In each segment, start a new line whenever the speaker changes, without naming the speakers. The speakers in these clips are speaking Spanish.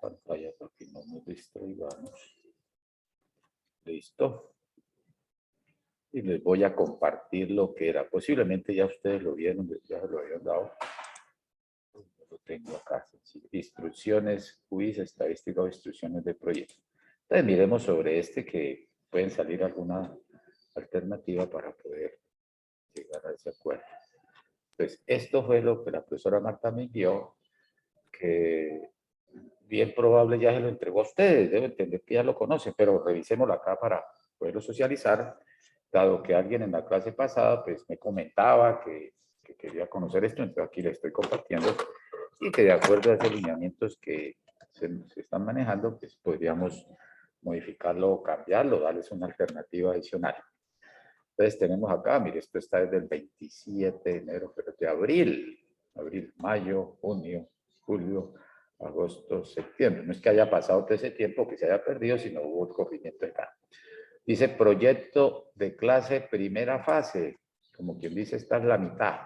pantalla para que no nos distraigamos. Listo. Y les voy a compartir lo que era. Posiblemente ya ustedes lo vieron, ya se lo habían dado. Lo tengo acá. Instrucciones, quiz, estadística o instrucciones de proyecto. Entonces miremos sobre este que pueden salir alguna alternativa para poder llegar a ese acuerdo. Pues esto fue lo que la profesora Marta me envió, que bien probable ya se lo entregó a ustedes, debo entender que ya lo conocen, pero revisémoslo acá para poderlo socializar, dado que alguien en la clase pasada pues me comentaba que quería conocer esto, entonces aquí le estoy compartiendo y que de acuerdo a esos lineamientos que se están manejando, pues podríamos modificarlo o cambiarlo, darles una alternativa adicional. Entonces tenemos acá, mire, esto está desde el 27 de enero, pero de abril, mayo, junio, julio, agosto, septiembre. No es que haya pasado todo ese tiempo, que se haya perdido, sino hubo corrimiento acá. Dice proyecto de clase primera fase, como quien dice, esta es la mitad.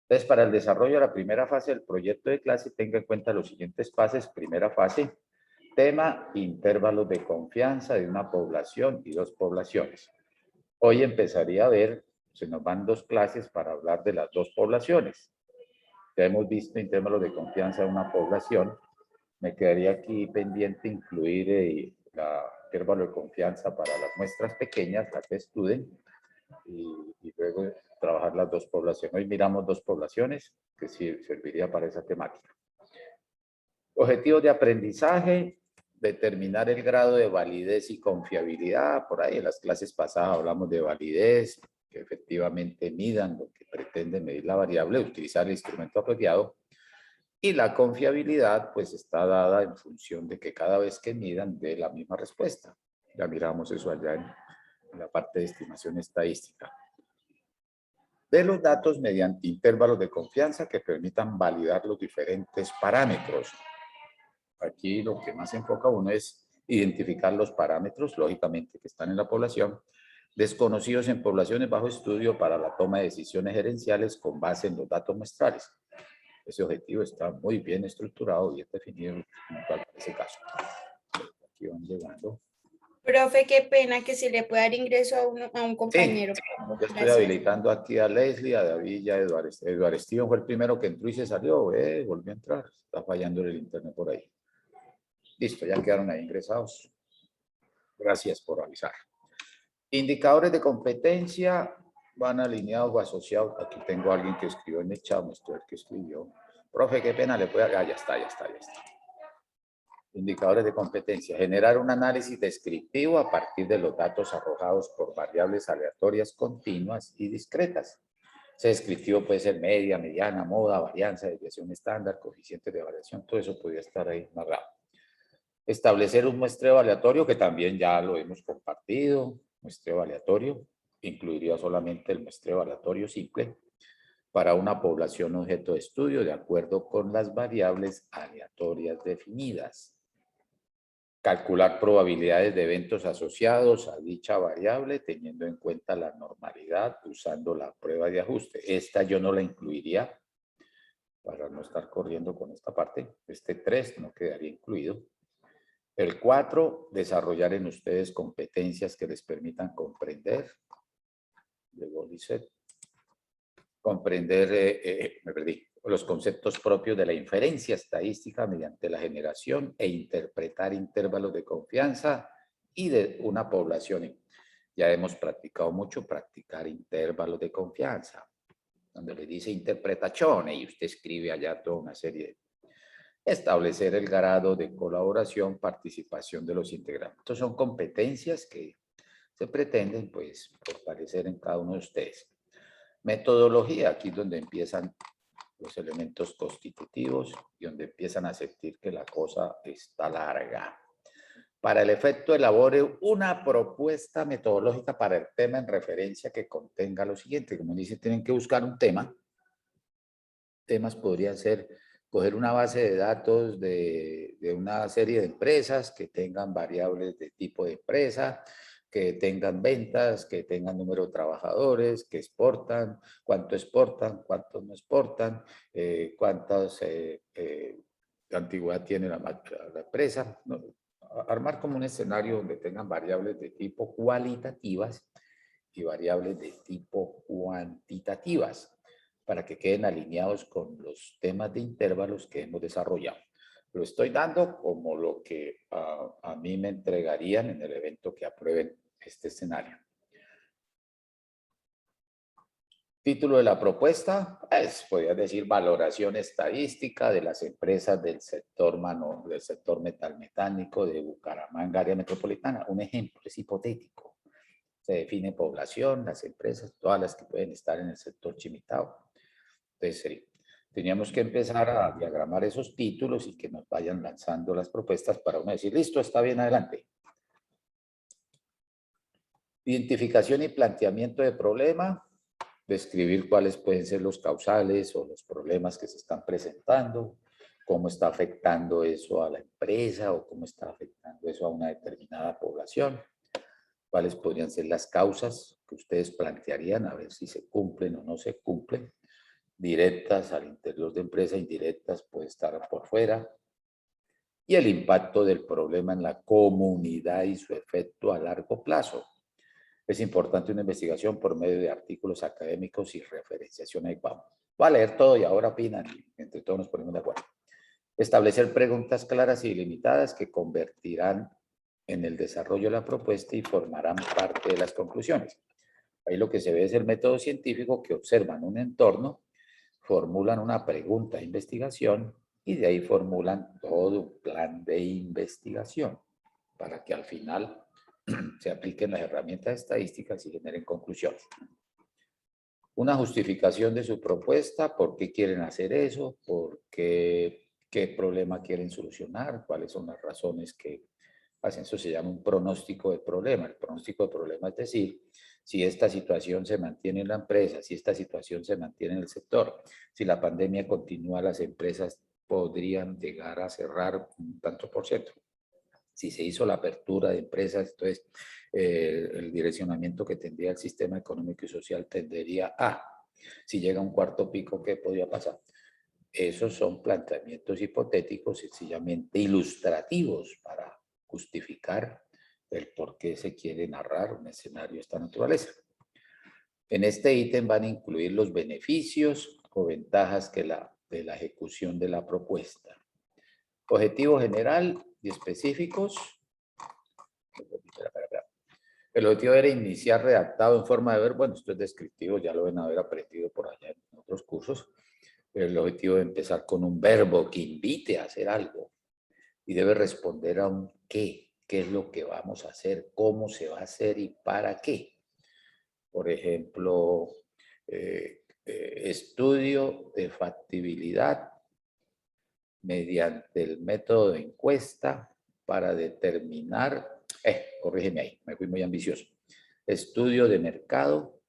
Entonces, para el desarrollo de la primera fase del proyecto de clase, tenga en cuenta los siguientes fases. Primera fase, tema, intervalos de confianza de una población y dos poblaciones. Hoy empezaría a ver, se nos van dos clases para hablar de las dos poblaciones. Ya hemos visto intervalos de confianza de una población. Me quedaría aquí pendiente incluir el intervalo de confianza para las muestras pequeñas, las que estudien, y luego trabajar las dos poblaciones. Hoy miramos dos poblaciones que sí serviría para esa temática. Objetivos de aprendizaje, determinar el grado de validez y confiabilidad. Por ahí en las clases pasadas hablamos de validez, que efectivamente midan lo que pretende medir la variable, utilizar el instrumento apropiado. Y la confiabilidad pues está dada en función de que cada vez que midan dé la misma respuesta. Ya miramos eso allá en la parte de estimación estadística. De los datos mediante intervalos de confianza que permitan validar los diferentes parámetros. Aquí lo que más enfoca uno es identificar los parámetros, lógicamente, que están en la población, desconocidos en poblaciones bajo estudio para la toma de decisiones gerenciales con base en los datos muestrales. Ese objetivo está muy bien estructurado y definido en ese caso. Aquí van llegando.
Profe, qué pena que se le pueda dar ingreso a un compañero.
Sí, yo estoy habilitando aquí a Leslie, a David y a Eduardo. Eduardo Steven fue el primero que entró y se salió. Volvió a entrar. Está fallando el internet por ahí. Listo, ya quedaron ahí ingresados. Gracias por avisar. Indicadores de competencia van alineados o asociados. Aquí tengo a alguien que escribió en el chat, esto es el que escribió. Profe, qué pena, le puede... Ah, ya está. Indicadores de competencia. Generar un análisis descriptivo a partir de los datos arrojados por variables aleatorias continuas y discretas. Ese descriptivo puede ser media, mediana, moda, varianza, desviación estándar, coeficientes de variación, todo eso podría estar ahí narrado. Establecer un muestreo aleatorio, que también ya lo hemos compartido. Muestreo aleatorio incluiría solamente el muestreo aleatorio simple para una población objeto de estudio de acuerdo con las variables aleatorias definidas. Calcular probabilidades de eventos asociados a dicha variable teniendo en cuenta la normalidad usando la prueba de ajuste. Esta yo no la incluiría para no estar corriendo con esta parte. Este 3 no quedaría incluido. El 4, desarrollar en ustedes competencias que les permitan comprender. Luego dice, comprender, me perdí, los conceptos propios de la inferencia estadística mediante la generación e interpretar intervalos de confianza y de una población. Ya hemos practicado mucho practicar intervalos de confianza, donde le dice interpretación y usted escribe allá toda una serie de... Establecer el grado de colaboración, participación de los integrantes. Estas son competencias que se pretenden, pues, fortalecer en cada uno de ustedes. Metodología, aquí es donde empiezan los elementos constitutivos y donde empiezan a sentir que la cosa está larga. Para el efecto, elabore una propuesta metodológica para el tema en referencia que contenga lo siguiente. Como dice, tienen que buscar un tema. Temas podrían ser coger una base de datos de una serie de empresas que tengan variables de tipo de empresa, que tengan ventas, que tengan número de trabajadores, que exportan, cuántos no exportan, cuántos antigüedad tiene la empresa. ¿No? Armar como un escenario donde tengan variables de tipo cualitativas y variables de tipo cuantitativas para que queden alineados con los temas de intervalos que hemos desarrollado. Lo estoy dando como lo que a mí me entregarían en el evento que aprueben este escenario. Título de la propuesta, pues, podría decir valoración estadística de las empresas del sector metal mecánico de Bucaramanga, área metropolitana. Un ejemplo, es hipotético. Se define población, las empresas, todas las que pueden estar en el sector Chimitao. Entonces, teníamos que empezar a diagramar esos títulos y que nos vayan lanzando las propuestas para uno decir, listo, está bien, adelante. Identificación y planteamiento de problema. Describir cuáles pueden ser los causales o los problemas que se están presentando, cómo está afectando eso a la empresa o cómo está afectando eso a una determinada población, cuáles podrían ser las causas que ustedes plantearían, a ver si se cumplen o no se cumplen, directas al interior de empresa, indirectas puede estar por fuera, y el impacto del problema en la comunidad y su efecto a largo plazo. Es importante una investigación por medio de artículos académicos y referenciación adecuada. Voy a leer todo y ahora opinan y entre todos nos ponemos de acuerdo. Establecer preguntas claras y limitadas que convertirán en el desarrollo de la propuesta y formarán parte de las conclusiones. Ahí lo que se ve es el método científico que observan un entorno, formulan una pregunta de investigación y de ahí formulan todo un plan de investigación para que al final se apliquen las herramientas estadísticas y generen conclusiones. Una justificación de su propuesta, por qué quieren hacer eso, qué problema quieren solucionar, cuáles son las razones que hacen. Eso se llama un pronóstico de problema. El pronóstico de problema es decir, si esta situación se mantiene en la empresa, si esta situación se mantiene en el sector, si la pandemia continúa, las empresas podrían llegar a cerrar un tanto por ciento. Si se hizo la apertura de empresas, entonces el direccionamiento que tendría el sistema económico y social tendería a, si llega un cuarto pico, ¿qué podría pasar? Esos son planteamientos hipotéticos, sencillamente ilustrativos para justificar el por qué se quiere narrar un escenario de esta naturaleza. En este ítem van a incluir los beneficios o ventajas de la ejecución de la propuesta. Objetivo general y específicos. El objetivo era iniciar redactado en forma de verbo. Bueno, esto es descriptivo, ya lo deben haber aprendido por allá en otros cursos. El objetivo de empezar con un verbo que invite a hacer algo y debe responder a un qué. ¿Qué es lo que vamos a hacer? ¿Cómo se va a hacer y para qué? Por ejemplo, estudio de factibilidad mediante el método de encuesta para determinar, corrígeme ahí, me fui muy ambicioso. Estudio de mercado,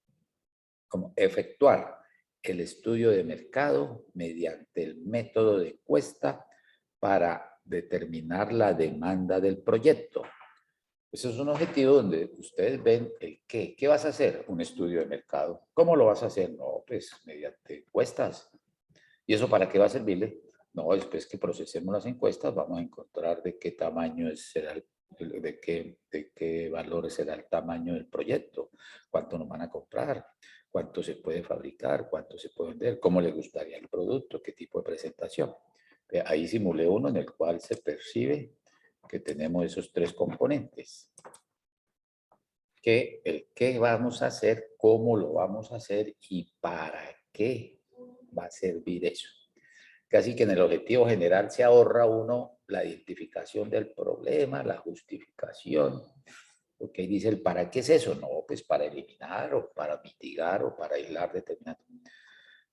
como efectuar el estudio de mercado mediante el método de encuesta para determinar la demanda del proyecto. Ese es un objetivo donde ustedes ven el qué. ¿Qué vas a hacer? Un estudio de mercado. ¿Cómo lo vas a hacer? No, pues mediante encuestas. ¿Y eso para qué va a servirle? No, después que procesemos las encuestas vamos a encontrar de qué tamaño será, de qué valores será el tamaño del proyecto, cuánto nos van a comprar, cuánto se puede fabricar, cuánto se puede vender, cómo les gustaría el producto, qué tipo de presentación. Ahí simulé uno en el cual se percibe que tenemos esos tres componentes. ¿Qué vamos a hacer? ¿Cómo lo vamos a hacer? ¿Y para qué va a servir eso? Casi que en el objetivo general se ahorra uno la identificación del problema, la justificación. Porque ahí dice el para qué es eso. No, pues para eliminar o para mitigar o para aislar determinados.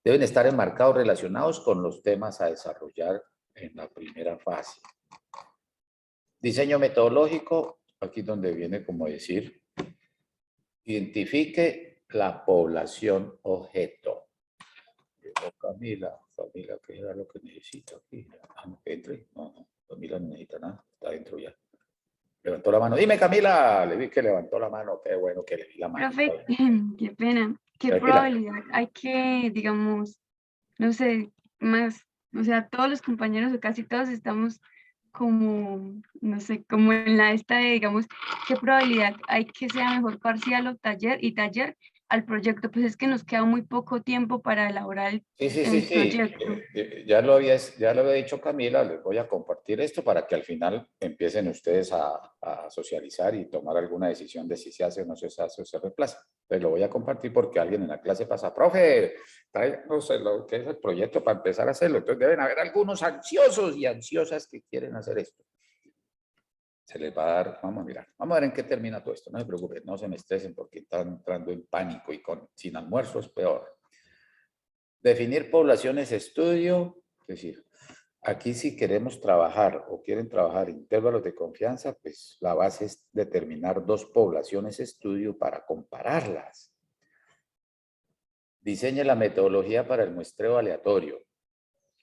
Deben estar enmarcados relacionados con los temas a desarrollar en la primera fase. Diseño metodológico, aquí donde viene como decir, identifique la población objeto. Camila, ¿qué era lo que necesito aquí? Que entre. No, Camila no necesita nada, está dentro ya. Levantó la mano. Dime, Camila, le vi que levantó la mano, qué bueno que le vi la mano.
Profe, qué pena. ¿Qué
Tranquila.
probabilidad hay que, digamos, no sé, más O sea, todos los compañeros o casi todos estamos como, no sé, como en la esta de, digamos, qué probabilidad hay que sea mejor parcial o taller y taller al proyecto. Pues es que nos queda muy poco tiempo para elaborar el
Sí.
proyecto.
Ya lo había dicho Camila, les voy a compartir esto para que al final empiecen ustedes a socializar y tomar alguna decisión de si se hace o no se hace o se reemplaza. Entonces lo voy a compartir porque alguien en la clase pasa, profe, tráenos lo que es el proyecto para empezar a hacerlo. Entonces deben haber algunos ansiosos y ansiosas que quieren hacer esto. Se les va a dar, vamos a mirar, vamos a ver en qué termina todo esto. No se preocupen, no se me estresen porque están entrando en pánico y sin almuerzo es peor. Definir poblaciones estudio, es decir, aquí si queremos trabajar o quieren trabajar intervalos de confianza, pues la base es determinar dos poblaciones estudio para compararlas. Diseñe la metodología para el muestreo aleatorio.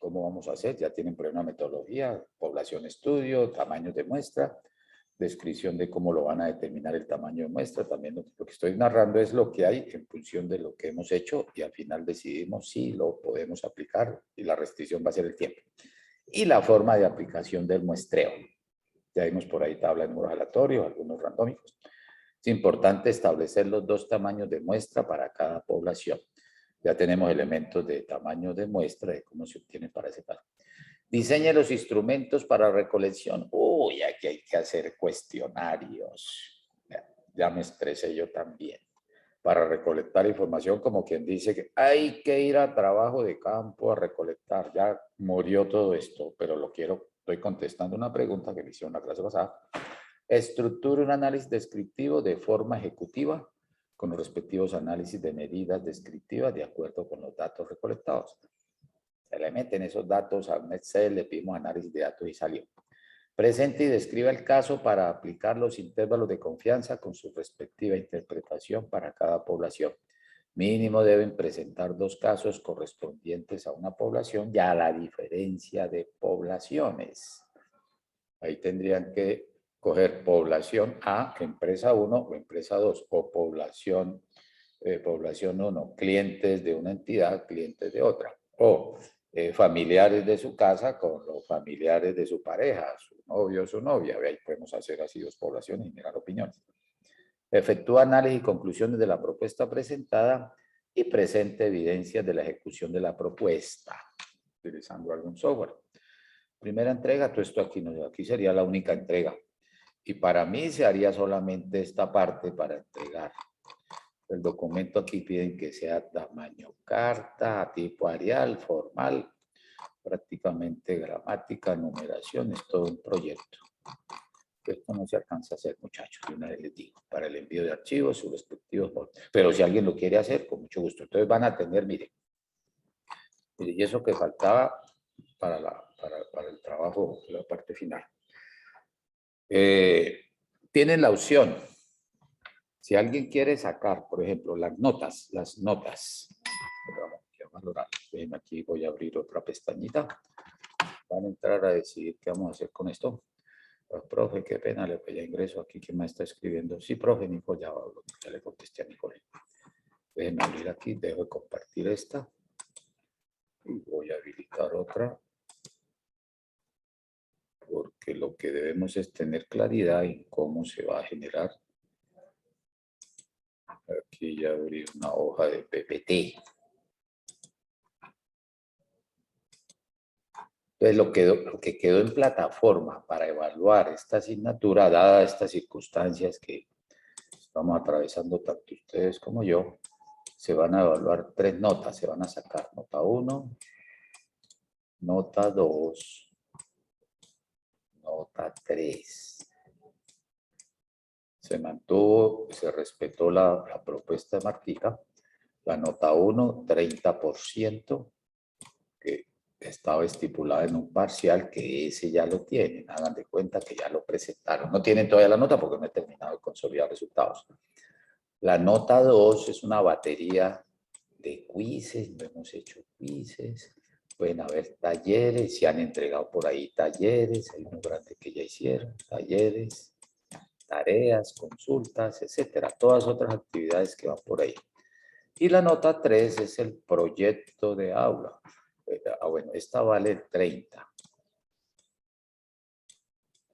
¿Cómo vamos a hacer? Ya tienen por ahí una metodología, población estudio, tamaños de muestra, descripción de cómo lo van a determinar el tamaño de muestra. También lo que estoy narrando es lo que hay en función de lo que hemos hecho y al final decidimos si lo podemos aplicar y la restricción va a ser el tiempo. Y la forma de aplicación del muestreo. Ya vimos por ahí tabla de números aleatorios, algunos randómicos. Es importante establecer los dos tamaños de muestra para cada población. Ya tenemos elementos de tamaño de muestra, de cómo se obtiene para ese caso. Diseñe los instrumentos para recolección. Uy, aquí hay que hacer cuestionarios. Ya me estresé yo también. Para recolectar información, como quien dice que hay que ir a trabajo de campo a recolectar. Ya murió todo esto, pero estoy contestando una pregunta que me hicieron en la clase pasada. Estructura un análisis descriptivo de forma ejecutiva con los respectivos análisis de medidas descriptivas de acuerdo con los datos recolectados. Se le meten esos datos a un Excel, le pedimos análisis de datos y salió. Presente y describa el caso para aplicar los intervalos de confianza con su respectiva interpretación para cada población. Mínimo deben presentar dos casos correspondientes a una población y a la diferencia de poblaciones. Ahí tendrían que coger población A, empresa 1 o empresa 2, o población 1, clientes de una entidad, clientes de otra, o familiares de su casa con los familiares de su pareja, su novio o su novia. Ahí podemos hacer así dos poblaciones y mirar opiniones. Efectúa análisis y conclusiones de la propuesta presentada y presente evidencias de la ejecución de la propuesta, utilizando algún software. Primera entrega, todo esto aquí sería la única entrega. Y para mí se haría solamente esta parte para entregar. El documento aquí piden que sea tamaño carta, tipo Arial, formal, prácticamente gramática, numeración, es todo un proyecto. Esto no se alcanza a hacer, muchachos, de una vez les digo, para el envío de archivos, sus respectivos. Pero si alguien lo quiere hacer, con mucho gusto. Entonces van a tener, miren, y eso que faltaba para el trabajo, la parte final. Tienen la opción. Si alguien quiere sacar, por ejemplo, las notas, aquí voy a abrir otra pestañita. Van a entrar a decidir qué vamos a hacer con esto. Pues, profe, qué pena, ya ingreso aquí. ¿Quién me está escribiendo? Sí, profe, Nico, ya le contesté a Nicole. Déjenme abrir aquí, dejo de compartir esta. Y voy a habilitar otra. Porque lo que debemos es tener claridad en cómo se va a generar. Aquí ya abrí una hoja de PPT. Entonces, lo que quedó en plataforma para evaluar esta asignatura, dadas estas circunstancias que estamos atravesando tanto ustedes como yo, se van a evaluar 3 notas. Se van a sacar nota 1, nota 2, nota 3. Se mantuvo, se respetó la propuesta de Martica. La nota 1, 30%, que estaba estipulada en un parcial, que ese ya lo tienen. Hagan de cuenta que ya lo presentaron. No tienen todavía la nota porque no he terminado de consolidar resultados. La nota 2 es una batería de quizzes. No hemos hecho quizzes. Pueden haber talleres. Se han entregado por ahí talleres. Hay uno grande que ya hicieron. Talleres, tareas, consultas, etcétera. Todas otras actividades que van por ahí. Y la nota 3 es el proyecto de aula. Bueno, esta vale 30.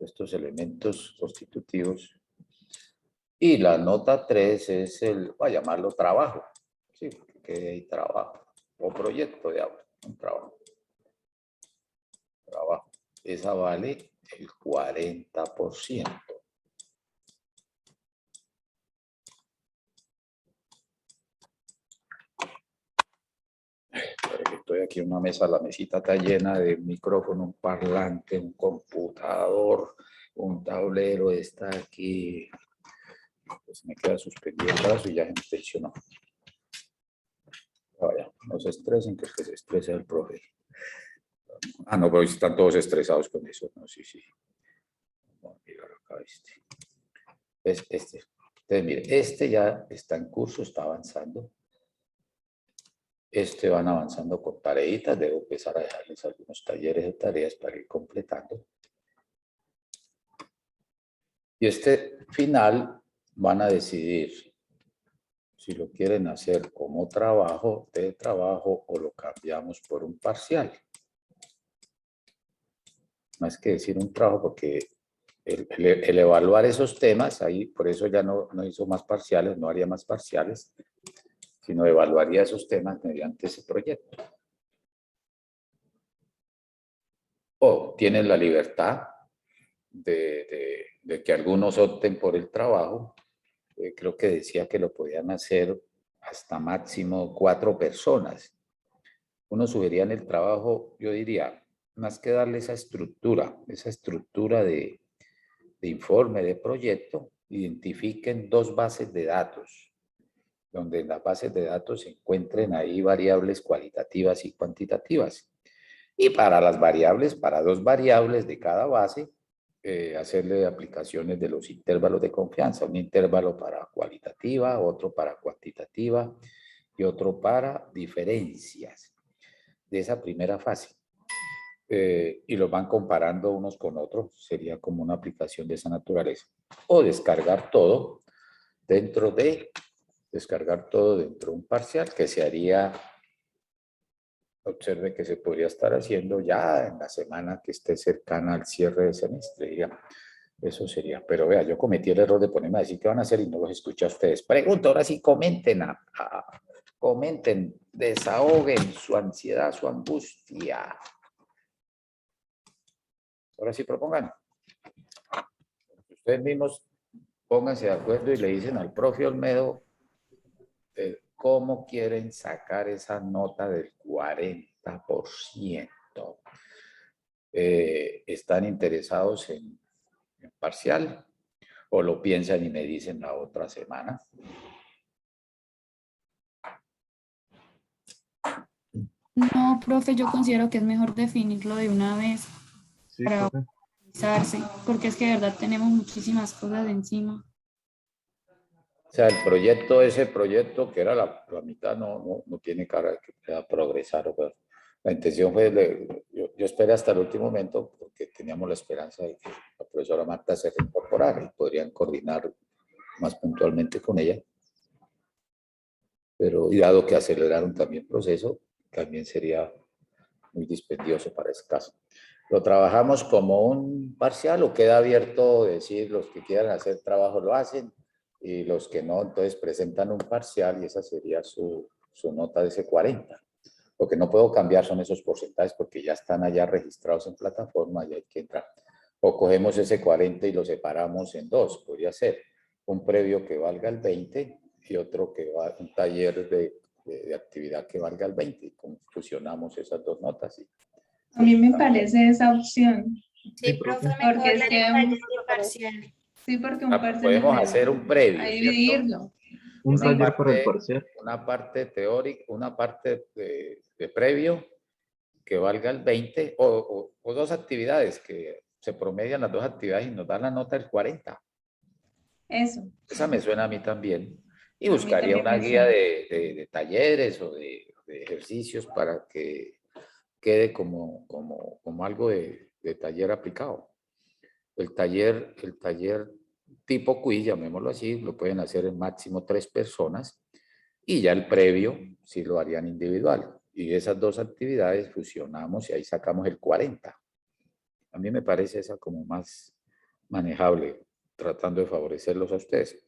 Estos elementos constitutivos. Y la nota 3 es voy a llamarlo trabajo. Sí, que hay trabajo. O proyecto de aula. Un trabajo. Trabajo. Esa vale el 40%. Estoy aquí en una mesa, la mesita está llena de micrófono, un parlante, un computador, un tablero, está aquí. Pues me queda suspendido el brazo y ya se me tensionó. Vaya, no se estresen, que se estresa el profe. Ah, no, pero están todos estresados con eso. No, sí, sí. Vamos a mirar acá este. Es este. Entonces, mire, este ya está en curso, está avanzando. Van avanzando con tareitas. Debo empezar a dejarles algunos talleres de tareas para ir completando. Y este final van a decidir si lo quieren hacer como trabajo de trabajo o lo cambiamos por un parcial. Más que decir un trabajo, porque el evaluar esos temas, ahí por eso ya no hizo más parciales, no haría más parciales, sino evaluaría esos temas mediante ese proyecto. O tienen la libertad de que algunos opten por el trabajo. Creo que decía que lo podían hacer hasta máximo 4 personas. Uno sugería en el trabajo, yo diría, más que darle esa estructura de informe, de proyecto, identifiquen 2 bases de datos, donde en las bases de datos se encuentren ahí variables cualitativas y cuantitativas. Y para las variables, para 2 variables de cada base, hacerle aplicaciones de los intervalos de confianza, un intervalo para cualitativa, otro para cuantitativa y otro para diferencias de esa primera fase. Y los van comparando unos con otros, sería como una aplicación de esa naturaleza. O descargar todo dentro de un parcial que se haría, observe que se podría estar haciendo ya en la semana que esté cercana al cierre del semestre, diría. Eso sería, pero vea, yo cometí el error de ponerme a decir qué van a hacer y no los escuché a ustedes. Pregunto, ahora sí comenten, comenten, desahoguen su ansiedad, su angustia. Ahora sí propongan. Ustedes mismos pónganse de acuerdo y le dicen al profe Olmedo cómo quieren sacar esa nota del 40%. ¿Están interesados en parcial o lo piensan y me dicen la otra semana?
No, profe, yo considero que es mejor definirlo de una vez
Sí,
para
profe.
organizarse, porque es que de verdad tenemos muchísimas cosas encima.
O sea, ese proyecto que era la mitad, no tiene cara de que pueda progresar. Pero la intención fue, yo esperé hasta el último momento porque teníamos la esperanza de que la profesora Marta se reincorporara y podrían coordinar más puntualmente con ella. Pero y dado que aceleraron también el proceso, también sería muy dispendioso para ese caso. ¿Lo trabajamos como un parcial o queda abierto decir los que quieran hacer trabajo lo hacen y los que no, entonces presentan un parcial y esa sería su nota de ese 40? Lo que no puedo cambiar son esos porcentajes porque ya están allá registrados en plataforma y hay que entrar. O cogemos ese 40 y lo separamos en 2, podría ser un previo que valga el 20 y otro que va un taller de actividad que valga el 20 y fusionamos esas 2 notas.
A mí me parece esa opción.
Sí, profe, mejor
Porque es
la
que
taller de parcial.
sí, porque un parcial
podemos hacer un previo,
a
¿cierto?
dividirlo.
Un taller para el parcial.
Una parte teórica, una parte de previo que valga el 20 o 2 actividades que se promedian las 2 actividades y nos dan la nota del 40.
Eso.
Esa me suena a mí también. Y
A mí
buscaría
también
una
me
guía
suena.
de talleres o de ejercicios para que quede como algo de taller aplicado. El taller tipo quiz, llamémoslo así, lo pueden hacer en máximo 3 personas y ya el previo sí lo harían individual. Y esas dos actividades fusionamos y ahí sacamos el 40. A mí me parece esa como más manejable, tratando de favorecerlos a ustedes.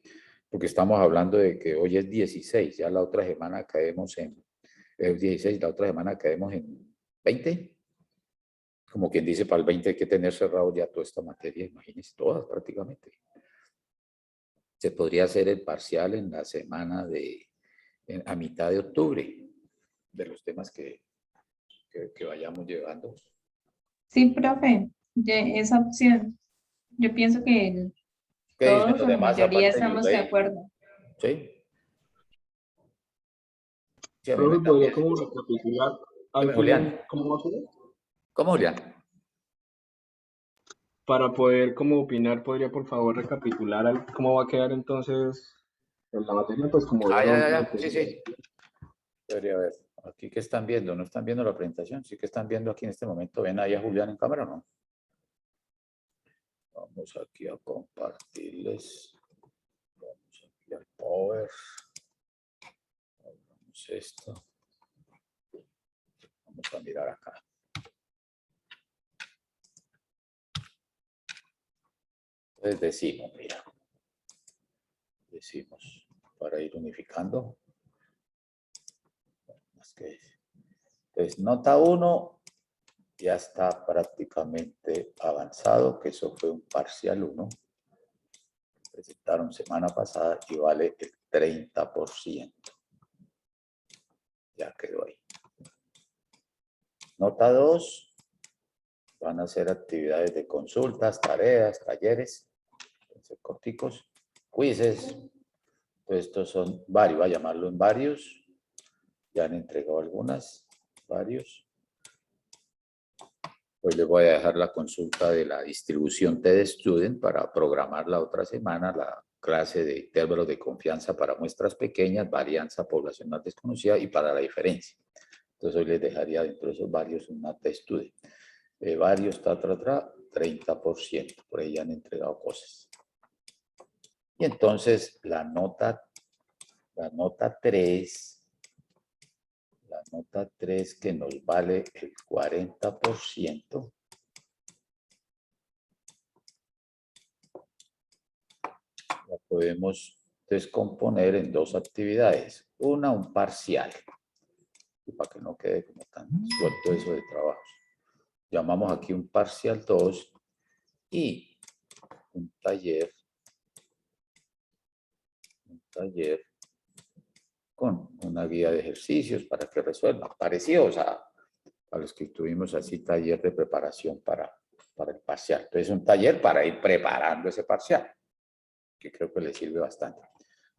Porque estamos hablando de que hoy es 16, ya la otra semana caemos en 16, la otra semana caemos en 20. Como quien dice, para el 20 hay que tener cerrado ya toda esta materia, imagínense, todas prácticamente. Se podría hacer el parcial en la semana a mitad de octubre, de los temas que vayamos llevando.
Sí, profe, esa opción. Yo pienso que
¿Qué dicen
todos
los
o la
demás
mayoría
aparte de
estamos de
Yudey?
acuerdo.
¿Sí? Sí, a mí me
Profe, podría
también.
como recapitular
Dime,
algo,
Julián.
¿cómo va a ser?
¿Cómo, Julián?
Para poder como opinar, podría por favor recapitular cómo va a quedar entonces en la materia, pues como vieron.
Sí, sí. Podría ver. Aquí que están viendo, ¿no están viendo la presentación? Sí que están viendo aquí en este momento. ¿Ven ahí a Julián en cámara o no? Vamos aquí a compartirles. Vamos aquí al Power. Vamos esto. Vamos a mirar acá. Entonces decimos, mira. Decimos, para ir unificando. Entonces, nota 1 ya está prácticamente avanzado, que eso fue un parcial 1. Presentaron semana pasada y vale el 30%. Ya quedó ahí. Nota 2, van a hacer actividades de consultas, tareas, talleres, entonces, corticos, quizzes. Entonces, estos son varios, voy a llamarlo en varios. Ya han entregado algunas, varios. Hoy les voy a dejar la consulta de la distribución TED-Student para programar la otra semana la clase de intervalos de confianza para muestras pequeñas, varianza poblacional desconocida y para la diferencia. Entonces hoy les dejaría dentro de esos varios una TED-Student. Varios, 30%, por ahí han entregado cosas. Y entonces la nota 3... La nota 3 que nos vale el 40%. La podemos descomponer en dos actividades. Una, un parcial. Y para que no quede como tan suelto eso de trabajos. Llamamos aquí un parcial 2 y un taller con una guía de ejercicios para que resuelvan. Parecidos a los que tuvimos así, taller de preparación para el parcial. Entonces, un taller para ir preparando ese parcial, que creo que le sirve bastante.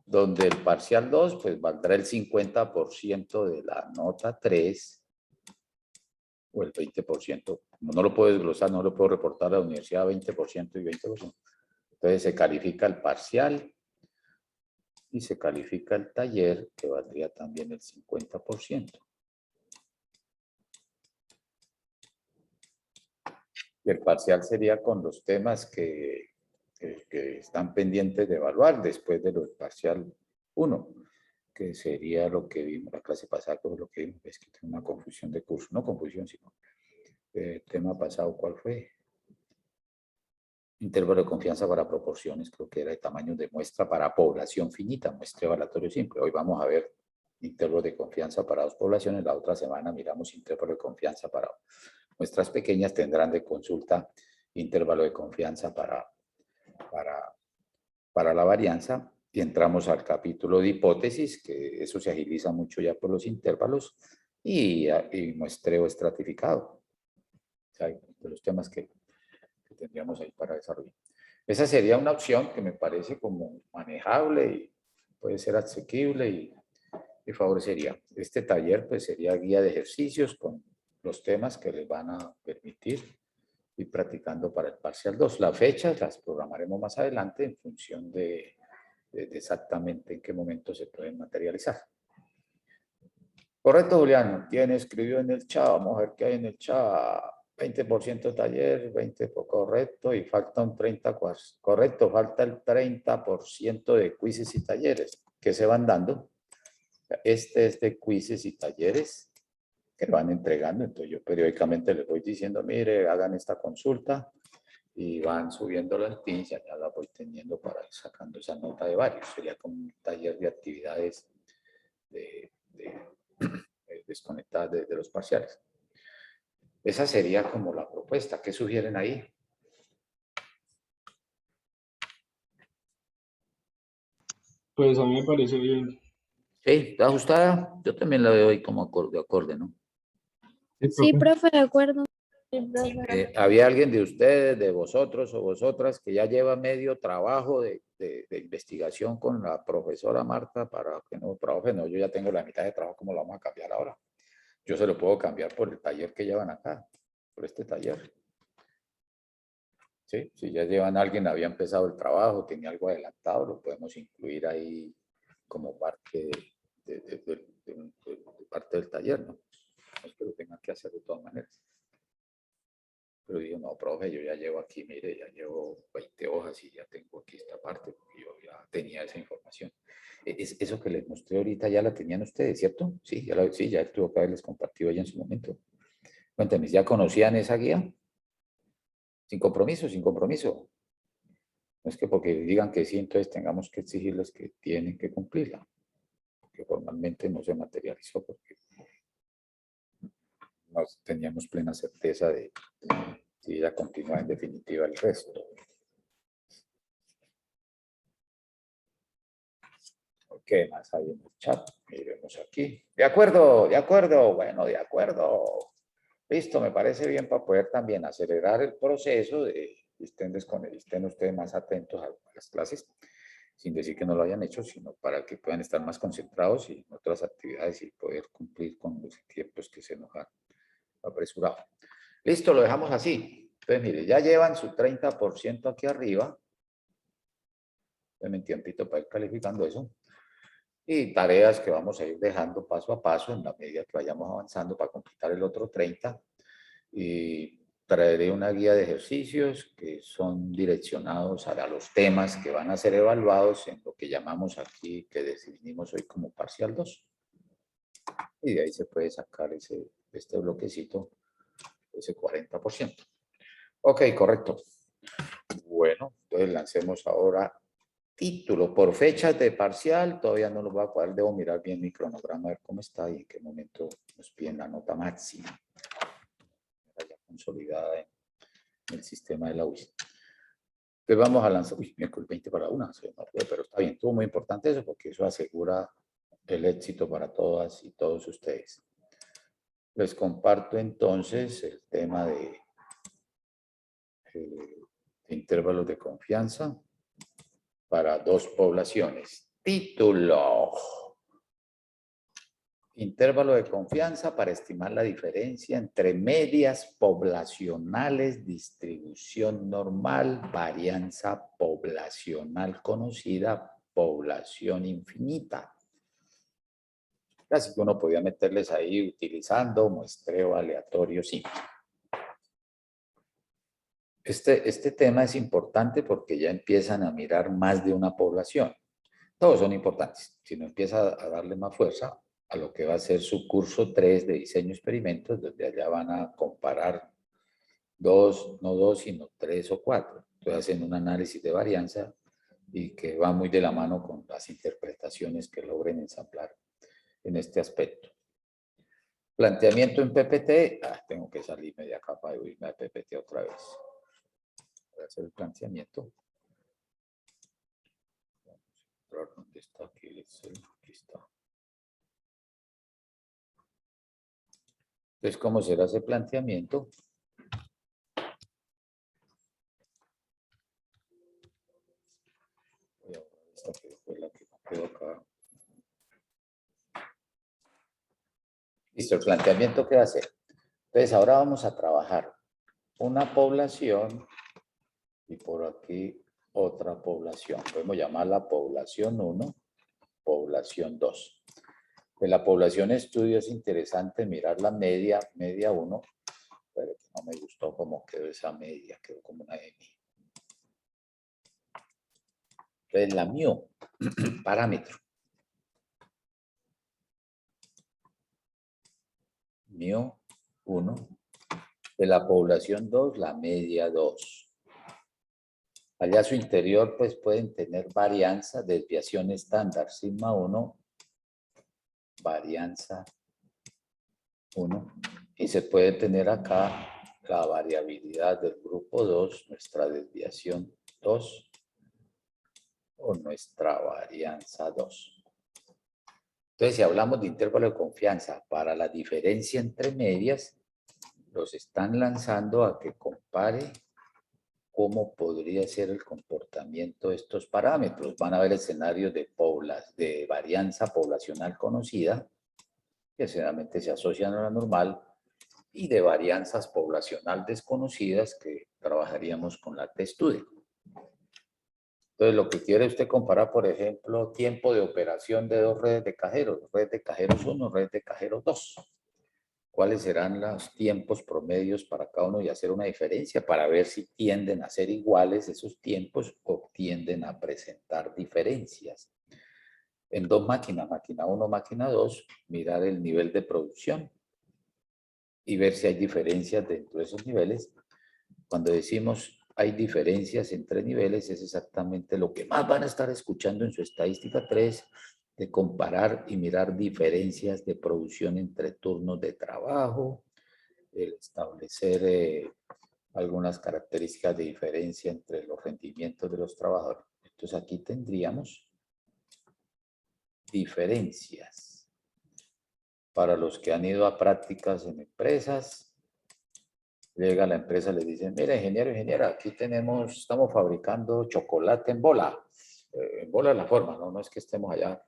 Donde el parcial 2, pues valdrá el 50% de la nota 3 o el 20%. Como no lo puedo desglosar, no lo puedo reportar a la universidad 20% y 20%. Entonces, se califica el parcial y se califica el taller, que valdría también el 50%. Y el parcial sería con los temas que están pendientes de evaluar después de lo del parcial 1, que sería lo que vimos la clase pasada, que es lo que vimos, es que tengo una confusión de curso, no confusión, sino tema pasado, ¿cuál fue? Intervalo de confianza para proporciones, creo que era de tamaño de muestra para población finita, muestra evaluatorio simple. Hoy vamos a ver intervalo de confianza para dos poblaciones, la otra semana miramos intervalo de confianza para muestras pequeñas, tendrán de consulta intervalo de confianza para la varianza, y entramos al capítulo de hipótesis, que eso se agiliza mucho ya por los intervalos, y muestreo estratificado. O sea, de los temas que tendríamos ahí para desarrollar. Esa sería una opción que me parece como manejable y puede ser asequible y favorecería. Este taller pues sería guía de ejercicios con los temas que les van a permitir ir practicando para el parcial 2. Las fechas las programaremos más adelante en función de exactamente en qué momento se pueden materializar. Correcto, Julián. ¿Quién escribió en el chat? Vamos a ver qué hay en el chat. 20% taller, 20% correcto y falta un 30%. Correcto, falta el 30% de quizzes y talleres que se van dando. Este es de quizzes y talleres. que van entregando. Entonces yo periódicamente les voy diciendo, mire, hagan esta consulta y van subiendo las pins, ya la voy teniendo para ir sacando esa nota de varios. Sería como un taller de actividades desconectadas de los parciales. Esa sería como la propuesta. ¿Qué sugieren ahí?
Pues a mí me parece bien.
Sí, ¿está ajustada? Yo también la veo ahí como acorde, ¿no?
Sí, profe, de acuerdo.
¿Había alguien de ustedes, de vosotros o vosotras que ya lleva medio trabajo de investigación con la profesora Marta para que no, profe, no, yo ya tengo la mitad de trabajo, ¿cómo lo vamos a cambiar ahora? Yo se lo puedo cambiar por el taller que llevan acá, por este taller. Sí, si ya llevan alguien, había empezado el trabajo, tenía algo adelantado, lo podemos incluir ahí como parte de parte del taller, ¿no? No es que lo tengan que hacer de todas maneras. Pero digo, no, profe, yo ya llevo aquí, mire, ya llevo 20 hojas y ya tengo aquí esta parte, porque yo ya tenía esa información. Eso que les mostré ahorita ya la tenían ustedes, ¿cierto? Sí, sí, ya tuvo que haberles compartido ella en su momento. Cuéntame, ¿ya conocían esa guía? Sin compromiso, sin compromiso. No es que porque digan que sí, entonces tengamos que exigirles que tienen que cumplirla. Porque formalmente no se materializó porque no teníamos plena certeza de si ella continúa en definitiva el resto. ¿Qué más hay en el chat? Miremos aquí. De acuerdo, bueno, de acuerdo. Listo, me parece bien para poder también acelerar el proceso de estén ustedes más atentos a las clases, sin decir que no lo hayan hecho, sino para que puedan estar más concentrados y en otras actividades y poder cumplir con los tiempos que se nos han apresurado. Listo, lo dejamos así. Entonces, mire, ya llevan su 30% aquí arriba. Denme un tiempito para ir calificando eso. Y tareas que vamos a ir dejando paso a paso en la medida que vayamos avanzando para completar el otro 30. Y traeré una guía de ejercicios que son direccionados a los temas que van a ser evaluados en lo que llamamos aquí, que definimos hoy como parcial 2. Y de ahí se puede sacar este bloquecito, ese 40%. Ok, correcto. Bueno, entonces lancemos ahora título. Por fechas de parcial, todavía no lo voy a poder, debo mirar bien mi cronograma, a ver cómo está y en qué momento nos piden la nota máxima. Ya consolidada en el sistema de la UIS. Entonces vamos a lanzar, miércoles 20 para una, pero está bien, estuvo muy importante eso porque eso asegura el éxito para todas y todos ustedes. Les comparto entonces el tema de intervalos de confianza para dos poblaciones. Título. Intervalo de confianza para estimar la diferencia entre medias poblacionales, distribución normal, varianza poblacional conocida, población infinita. Así que uno podía meterles ahí utilizando muestreo aleatorio simple. Este tema es importante porque ya empiezan a mirar más de una población. Todos son importantes. Si no empieza a darle más fuerza a lo que va a ser su curso 3 de diseño experimentos, donde allá van a comparar no dos, sino 3 o 4. Entonces hacen un análisis de varianza y que va muy de la mano con las interpretaciones que logren ensamblar en este aspecto. Planteamiento en PPT. Tengo que salirme de acá para irme a PPT otra vez. Voy a hacer el planteamiento. ¿Dónde está? Aquí está. Entonces, ¿cómo será ese planteamiento? Esta que fue la que quedó acá. Listo, el planteamiento que va a hacer. Entonces, ahora vamos a trabajar una población y por aquí otra población. Podemos llamarla población 1, población 2. De la población estudio es interesante mirar la media 1, pero no me gustó cómo quedó esa media, quedó como una M. Entonces la mu, parámetro. μ1, de la población 2, la media 2. Allá a su interior, pues pueden tener varianza, desviación estándar, sigma 1, varianza 1. Y se puede tener acá la variabilidad del grupo 2, nuestra desviación 2 o nuestra varianza 2. Entonces, si hablamos de intervalo de confianza para la diferencia entre medias, los están lanzando a que compare cómo podría ser el comportamiento de estos parámetros. Van a haber escenarios de varianza poblacional conocida, que generalmente se asocian a la normal, y de varianzas poblacional desconocidas que trabajaríamos con la T-Studio. Entonces, lo que quiere usted comparar, por ejemplo, tiempo de operación de dos redes de cajeros, red de cajeros 1, red de cajeros 2. ¿Cuáles serán los tiempos promedios para cada uno y hacer una diferencia para ver si tienden a ser iguales esos tiempos o tienden a presentar diferencias? En dos máquinas, máquina 1, máquina 2, mirar el nivel de producción y ver si hay diferencias dentro de esos niveles. Cuando decimos hay diferencias entre niveles, es exactamente lo que más van a estar escuchando en su estadística 3, de comparar y mirar diferencias de producción entre turnos de trabajo, el establecer algunas características de diferencia entre los rendimientos de los trabajadores. Entonces aquí tendríamos diferencias. Para los que han ido a prácticas en empresas, llega a la empresa, le dicen, mira, ingeniero, ingeniera, aquí estamos fabricando chocolate en bola. En bola es la forma, ¿no? No es que estemos allá.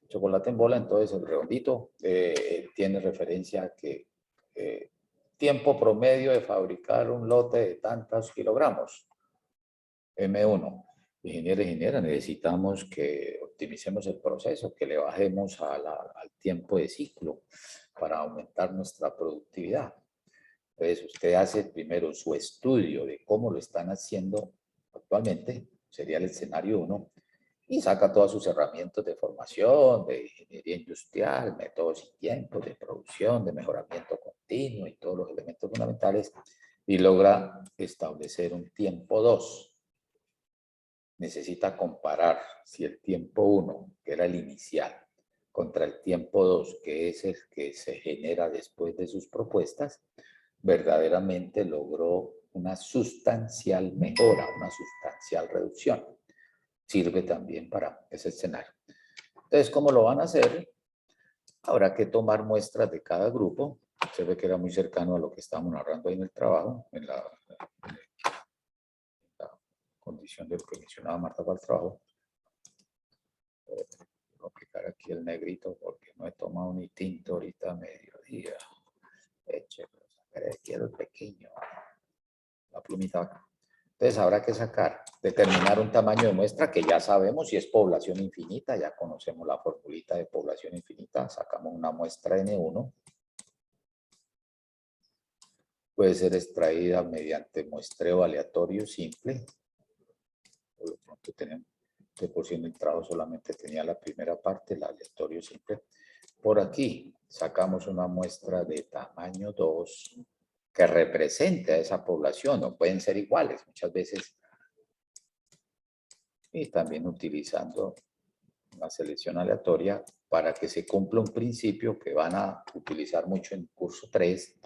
Chocolate en bola, entonces el redondito tiene referencia a que tiempo promedio de fabricar un lote de tantos kilogramos. M1. Ingeniero, ingeniera, necesitamos que optimicemos el proceso, que le bajemos al tiempo de ciclo para aumentar nuestra productividad. Entonces, usted hace primero su estudio de cómo lo están haciendo actualmente, sería el escenario 1, y saca todas sus herramientas de formación, de ingeniería industrial, métodos y tiempos de producción, de mejoramiento continuo y todos los elementos fundamentales, y logra establecer un tiempo 2. Necesita comparar si el tiempo 1, que era el inicial, contra el tiempo 2, que es el que se genera después de sus propuestas, verdaderamente logró una sustancial mejora, una sustancial reducción. Sirve también para ese escenario. Entonces, ¿cómo lo van a hacer? Habrá que tomar muestras de cada grupo. Se ve que era muy cercano a lo que estábamos narrando ahí en el trabajo, en la condición de lo que mencionaba Marta para el trabajo. Voy a aplicar aquí el negrito porque no he tomado ni tinto ahorita a mediodía. Quiero el pequeño, la plumita acá. Entonces habrá que determinar un tamaño de muestra que ya sabemos si es población infinita, ya conocemos la formulita de población infinita, sacamos una muestra N1. Puede ser extraída mediante muestreo aleatorio simple. Por lo pronto tenemos, de por sí en el trabajo solamente tenía la primera parte, el aleatorio simple. Por aquí sacamos una muestra de tamaño 2 que represente a esa población, no pueden ser iguales muchas veces. Y también utilizando una selección aleatoria para que se cumpla un principio que van a utilizar mucho en curso 3,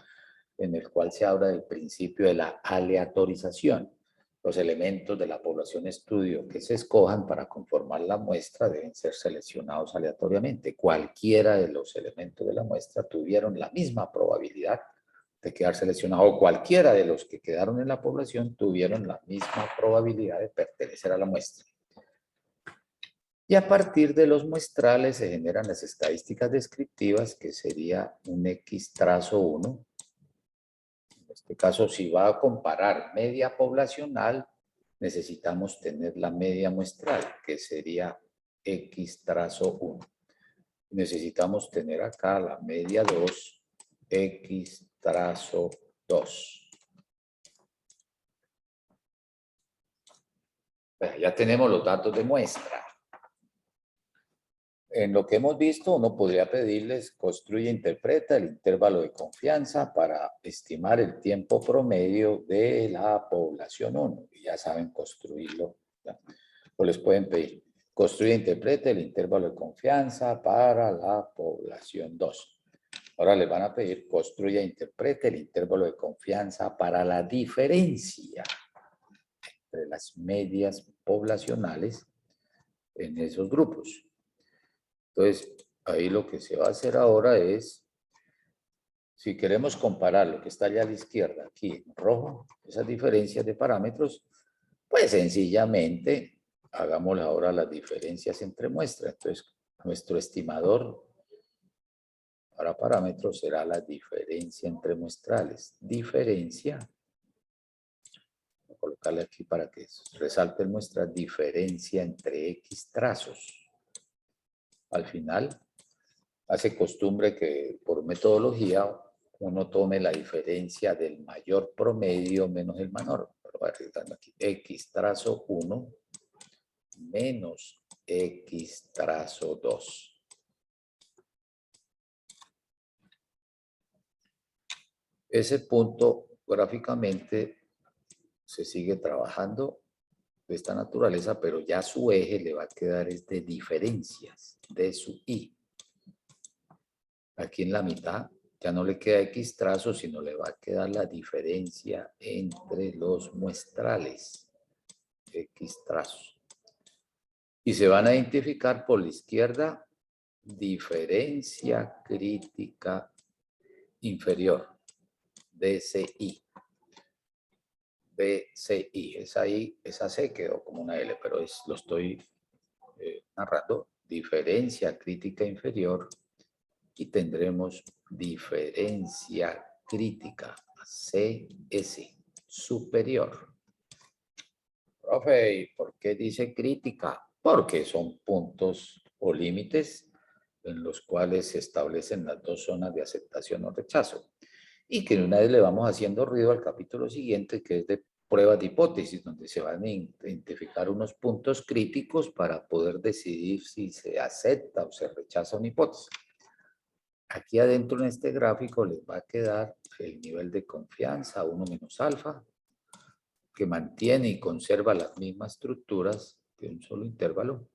en el cual se habla del principio de la aleatorización. Los elementos de la población estudio que se escojan para conformar la muestra deben ser seleccionados aleatoriamente. Cualquiera de los elementos de la muestra tuvieron la misma probabilidad de quedar seleccionado, o cualquiera de los que quedaron en la población tuvieron la misma probabilidad de pertenecer a la muestra. Y a partir de los muestrales se generan las estadísticas descriptivas, que sería un X trazo 1. En este caso, si va a comparar media poblacional, necesitamos tener la media muestral, que sería X trazo 1. Necesitamos tener acá la media 2, X trazo 2. Bueno, ya tenemos los datos de muestra. En lo que hemos visto, uno podría pedirles, construye e interpreta el intervalo de confianza para estimar el tiempo promedio de la población 1. Y ya saben construirlo, ¿ya? O les pueden pedir, construye e interpreta el intervalo de confianza para la población 2. Ahora les van a pedir, construye e interprete el intervalo de confianza para la diferencia entre las medias poblacionales en esos grupos. Entonces, ahí lo que se va a hacer ahora es, si queremos comparar lo que está allá a la izquierda, aquí en rojo, esas diferencias de parámetros, pues sencillamente hagamos ahora las diferencias entre muestras. Entonces, nuestro estimador para parámetros será la diferencia entre muestrales. Diferencia, voy a colocarle aquí para que resalte el muestra, diferencia entre X trazos. Al final, hace costumbre que por metodología uno tome la diferencia del mayor promedio menos el menor. Pero voy a aquí, X trazo 1 menos X trazo 2. Ese punto gráficamente se sigue trabajando de esta naturaleza, pero ya su eje le va a quedar es de diferencias de su I. Aquí en la mitad ya no le queda X trazo, sino le va a quedar la diferencia entre los muestrales. X trazos. Y se van a identificar por la izquierda diferencia crítica inferior. DCI. BCI. Esa I, esa C quedó como una L, pero lo estoy narrando. Diferencia crítica inferior. Y tendremos diferencia crítica CS superior. Profe, ¿y por qué dice crítica? Porque son puntos o límites en los cuales se establecen las dos zonas de aceptación o rechazo. Y que una vez le vamos haciendo ruido al capítulo siguiente, que es de pruebas de hipótesis, donde se van a identificar unos puntos críticos para poder decidir si se acepta o se rechaza una hipótesis. Aquí adentro en este gráfico les va a quedar el nivel de confianza 1 menos alfa, que mantiene y conserva las mismas estructuras de un solo intervalo.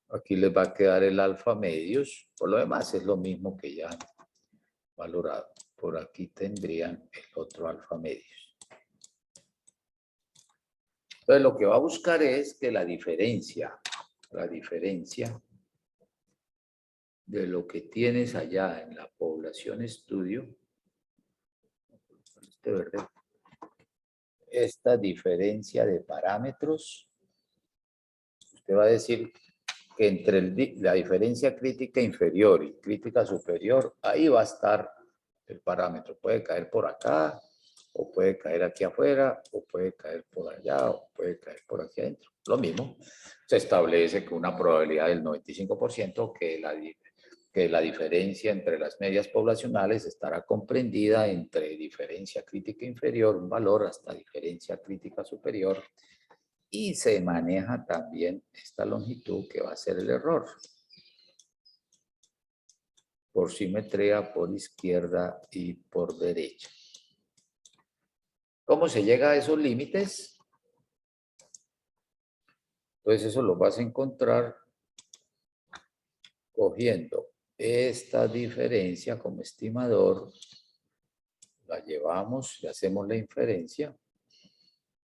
Aquí les va a quedar el alfa medios. Por lo demás es lo mismo que ya han valorado. Por aquí tendrían el otro alfa medios. Entonces lo que va a buscar es que la diferencia de lo que tienes allá en la población estudio, este verde, esta diferencia de parámetros, usted va a decir que entre la diferencia crítica inferior y crítica superior, ahí va a estar el parámetro. Puede caer por acá, o puede caer aquí afuera, o puede caer por allá, o puede caer por aquí adentro. Lo mismo, se establece con una probabilidad del 95% que la diferencia entre las medias poblacionales estará comprendida entre diferencia crítica inferior, un valor, hasta diferencia crítica superior, y se maneja también esta longitud que va a ser el error. Por simetría, por izquierda y por derecha. ¿Cómo se llega a esos límites? Entonces eso lo vas a encontrar cogiendo esta diferencia como estimador, la llevamos, le hacemos la inferencia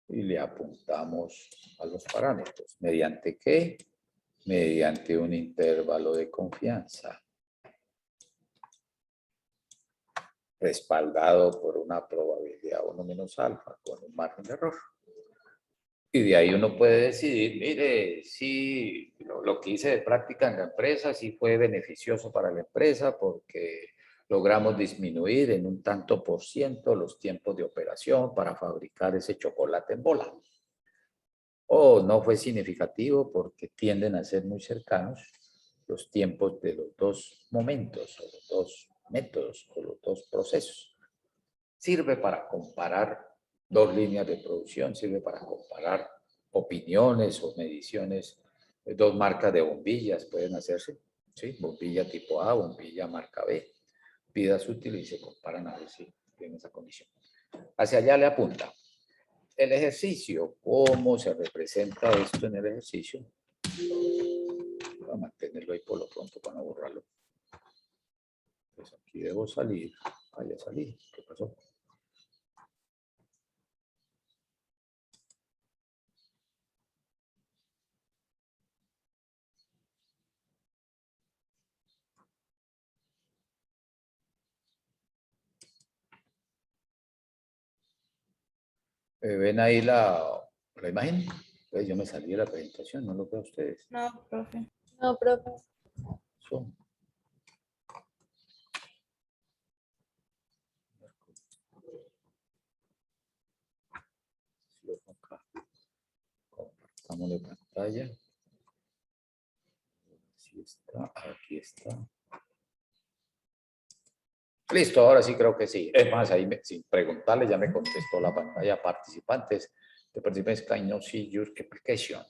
y le apuntamos a los parámetros. ¿Mediante qué? Mediante un intervalo de confianza, respaldado por una probabilidad 1 menos alfa con un margen de error. Y de ahí uno puede decidir, mire, si lo que hice de práctica en la empresa sí fue beneficioso para la empresa porque logramos disminuir en un tanto por ciento los tiempos de operación para fabricar ese chocolate en bola. O no fue significativo porque tienden a ser muy cercanos los tiempos de los dos momentos, o los dos métodos, o los dos procesos. Sirve para comparar dos líneas de producción, sirve para comparar opiniones o mediciones 2 marcas de bombillas pueden hacerse, ¿sí? Bombilla tipo A, bombilla marca B. Pidas útil y se comparan a ver si tienen esa condición. Hacia allá le apunta. El ejercicio, ¿cómo se representa esto en el ejercicio? Voy a mantenerlo ahí por lo pronto para no borrarlo. Pues aquí debo salir. Ya salí. ¿Qué pasó? ¿Ven ahí la imagen? Pues yo me salí de la presentación, no lo veo a ustedes.
No, profe.
No, profe.
Son. Compartamos la pantalla. Así está, aquí está. Listo, ahora sí creo que sí. Es más, ahí sin preguntarle ya me contestó la pantalla. Participantes, the participants can now see your application.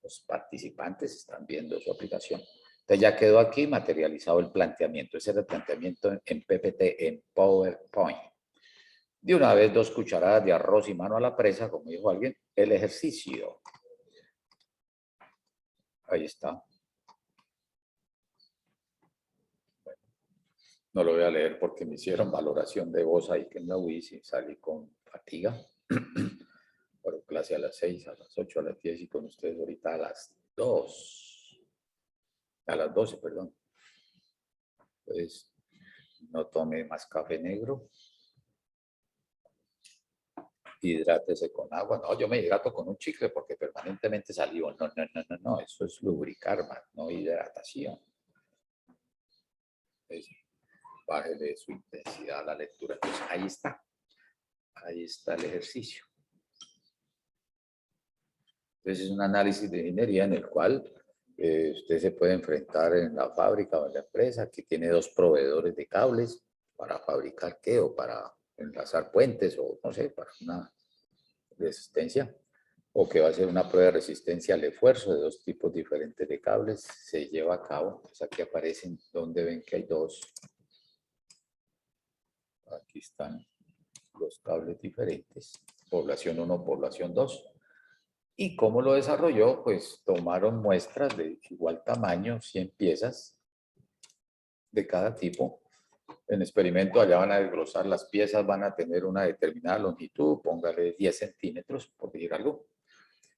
Los participantes están viendo su aplicación. Entonces ya quedó aquí materializado el planteamiento. Ese era el planteamiento en PPT, en PowerPoint. De una vez 2 cucharadas de arroz y mano a la presa, como dijo alguien, el ejercicio. Ahí está. Bueno, no lo voy a leer porque me hicieron valoración de voz ahí que en la UIS y salí con fatiga. Pero clase a las 6, a las 8, a las 10 y con ustedes ahorita a las 2. A las 12, perdón. Pues no tome más café negro. Hidrátese con agua. No, yo me hidrato con un chicle porque permanentemente salivo. No. Eso es lubricar más, no hidratación. Entonces, bájele su intensidad a la lectura. Entonces, ahí está. Ahí está el ejercicio. Entonces, es un análisis de ingeniería en el cual usted se puede enfrentar en la fábrica o en la empresa que tiene 2 proveedores de cables para fabricar qué o para enlazar puentes o no sé, para una resistencia, o que va a ser una prueba de resistencia al esfuerzo de 2 tipos diferentes de cables, se lleva a cabo. Entonces aquí aparecen donde ven que hay 2. Aquí están los cables diferentes, población 1, población 2. ¿Y cómo lo desarrolló? Pues tomaron muestras de igual tamaño, 100 piezas de cada tipo. En experimento allá van a desglosar las piezas, van a tener una determinada longitud, póngale 10 centímetros, por decir algo.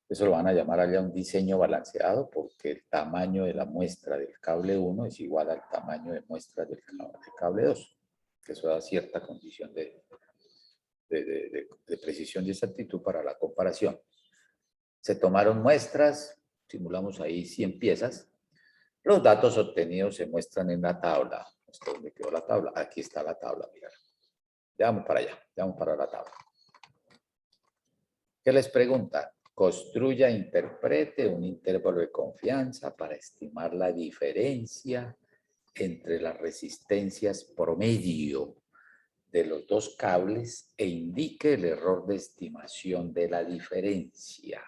Eso lo van a llamar allá un diseño balanceado porque el tamaño de la muestra del cable 1 es igual al tamaño de muestra del cable 2, que eso da cierta condición de precisión y exactitud para la comparación. Se tomaron muestras, simulamos ahí 100 piezas. Los datos obtenidos se muestran en la tabla. ¿Dónde quedó la tabla? Aquí está la tabla, mira. Ya vamos para allá, ya vamos para la tabla. ¿Qué les pregunta? Construya e interprete un intervalo de confianza para estimar la diferencia entre las resistencias promedio de los 2 cables e indique el error de estimación de la diferencia.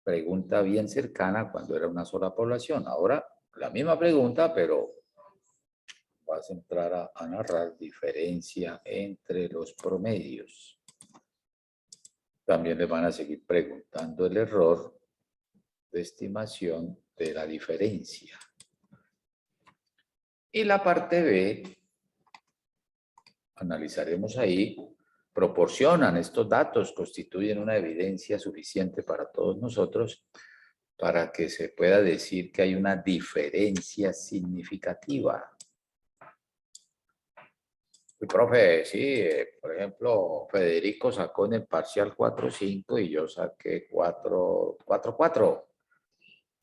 Pregunta bien cercana cuando era una sola población. Ahora, la misma pregunta, pero vas a entrar a narrar diferencia entre los promedios. También les van a seguir preguntando el error de estimación de la diferencia. Y la parte B, analizaremos ahí, proporcionan estos datos, constituyen una evidencia suficiente para todos nosotros para que se pueda decir que hay una diferencia significativa. Y profe, sí, por ejemplo, Federico sacó en el parcial 4.5 y yo saqué 4.4.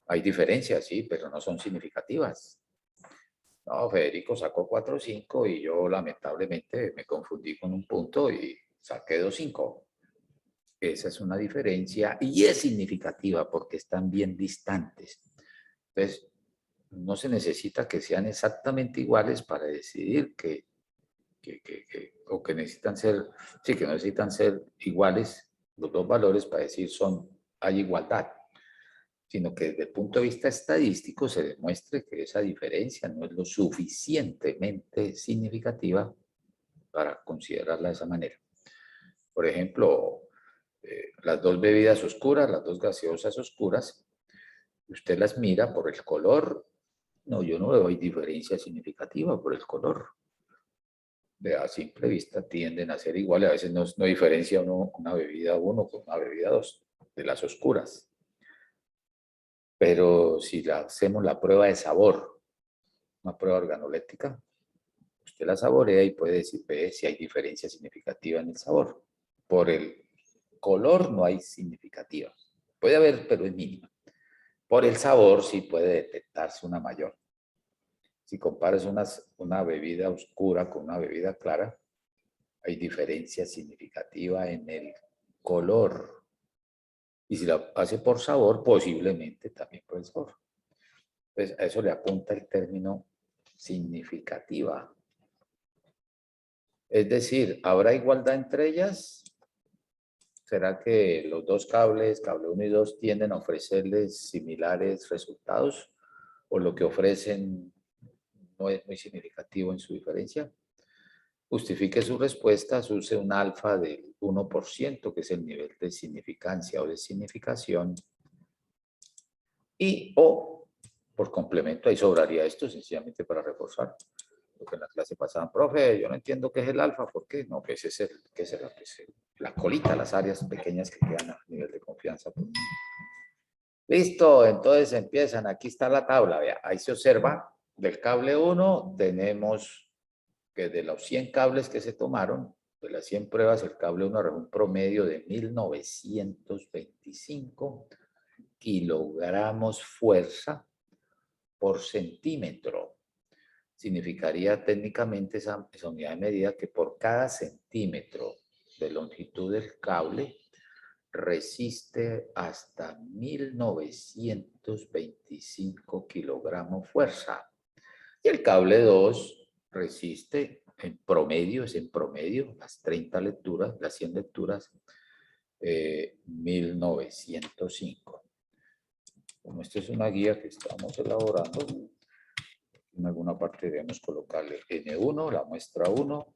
Hay diferencias, sí, pero no son significativas. No, Federico sacó 4.5 y yo lamentablemente me confundí con un punto y saqué 2.5. Esa es una diferencia y es significativa porque están bien distantes. Entonces, no se necesita que sean exactamente iguales para decidir que necesitan ser, sí, que necesitan ser iguales los 2 valores para decir hay igualdad. sino que desde el punto de vista estadístico se demuestre que esa diferencia no es lo suficientemente significativa para considerarla de esa manera. Por ejemplo, las dos bebidas oscuras, las dos gaseosas oscuras, usted las mira por el color. No, yo no veo diferencia significativa por el color. A simple vista tienden a ser iguales. A veces no diferencia una bebida 1 con una bebida 2 de las oscuras. Pero si hacemos la prueba de sabor, una prueba organoléptica, usted la saborea y puede decir, ve si hay diferencia significativa en el sabor. Por el color no hay significativa. Puede haber, pero es mínima. Por el sabor sí puede detectarse una mayor. Si comparas una bebida oscura con una bebida clara, hay diferencia significativa en el color. Y si la hace por sabor, posiblemente también por el sabor. Pues a eso le apunta el término significativa. Es decir, ¿habrá igualdad entre ellas? ¿Será que los dos cables, cable 1 y 2, tienden a ofrecerles similares resultados? ¿O lo que ofrecen no es muy significativo en su diferencia? Justifique su respuesta, use un alfa del 1%, que es el nivel de significancia o de significación. O, por complemento, ahí sobraría esto sencillamente para reforzar lo que en la clase pasada. Profe, yo no entiendo qué es el alfa. ¿Por qué? No, pues ese es la colita, las áreas pequeñas que quedan a nivel de confianza. Listo, entonces empiezan. Aquí está la tabla, vea. Ahí se observa, del cable 1 tenemos que de los 100 cables que se tomaron, de las 100 pruebas, el cable 1 arrojó un promedio de 1925 kilogramos fuerza por centímetro. Significaría técnicamente esa unidad de medida que por cada centímetro de longitud del cable resiste hasta 1925 kilogramos fuerza. Y el cable 2 resiste en promedio, las 30 lecturas, las 100 lecturas, 1905. Como esta es una guía que estamos elaborando, en alguna parte debemos colocarle N1, la muestra 1,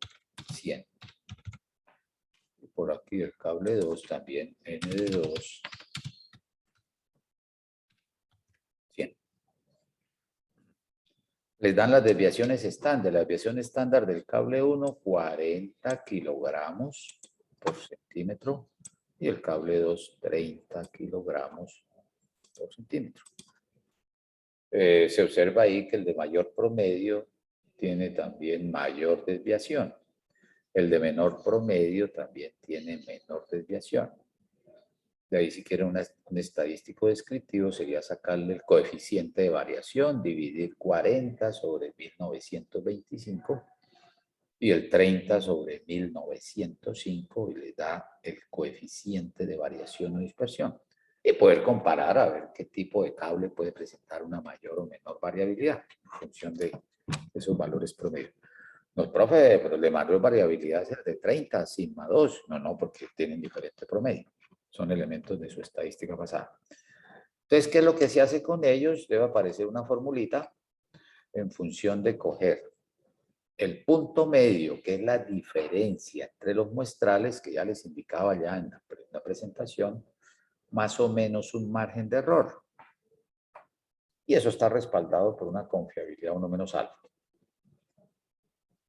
100. Y por aquí el cable 2 también, N de 2, 100. Les dan las desviaciones estándar. La desviación estándar del cable 1, 40 kilogramos por centímetro. Y el cable 2, 30 kilogramos por centímetro. Se observa ahí que el de mayor promedio tiene también mayor desviación. El de menor promedio también tiene menor desviación. De ahí, si quieren un estadístico descriptivo, sería sacarle el coeficiente de variación, dividir 40 sobre 1925 y el 30 sobre 1905 y le da el coeficiente de variación o dispersión. Y poder comparar a ver qué tipo de cable puede presentar una mayor o menor variabilidad en función de esos valores promedio. No, profe, pero el de mayor variabilidad es el de 30, sigma 2. No, porque tienen diferente promedio. Son elementos de su estadística pasada. Entonces, ¿qué es lo que se hace con ellos? Debe aparecer una formulita en función de coger el punto medio, que es la diferencia entre los muestrales, que ya les indicaba ya en la presentación, más o menos un margen de error. Y eso está respaldado por una confiabilidad 1 menos alfa.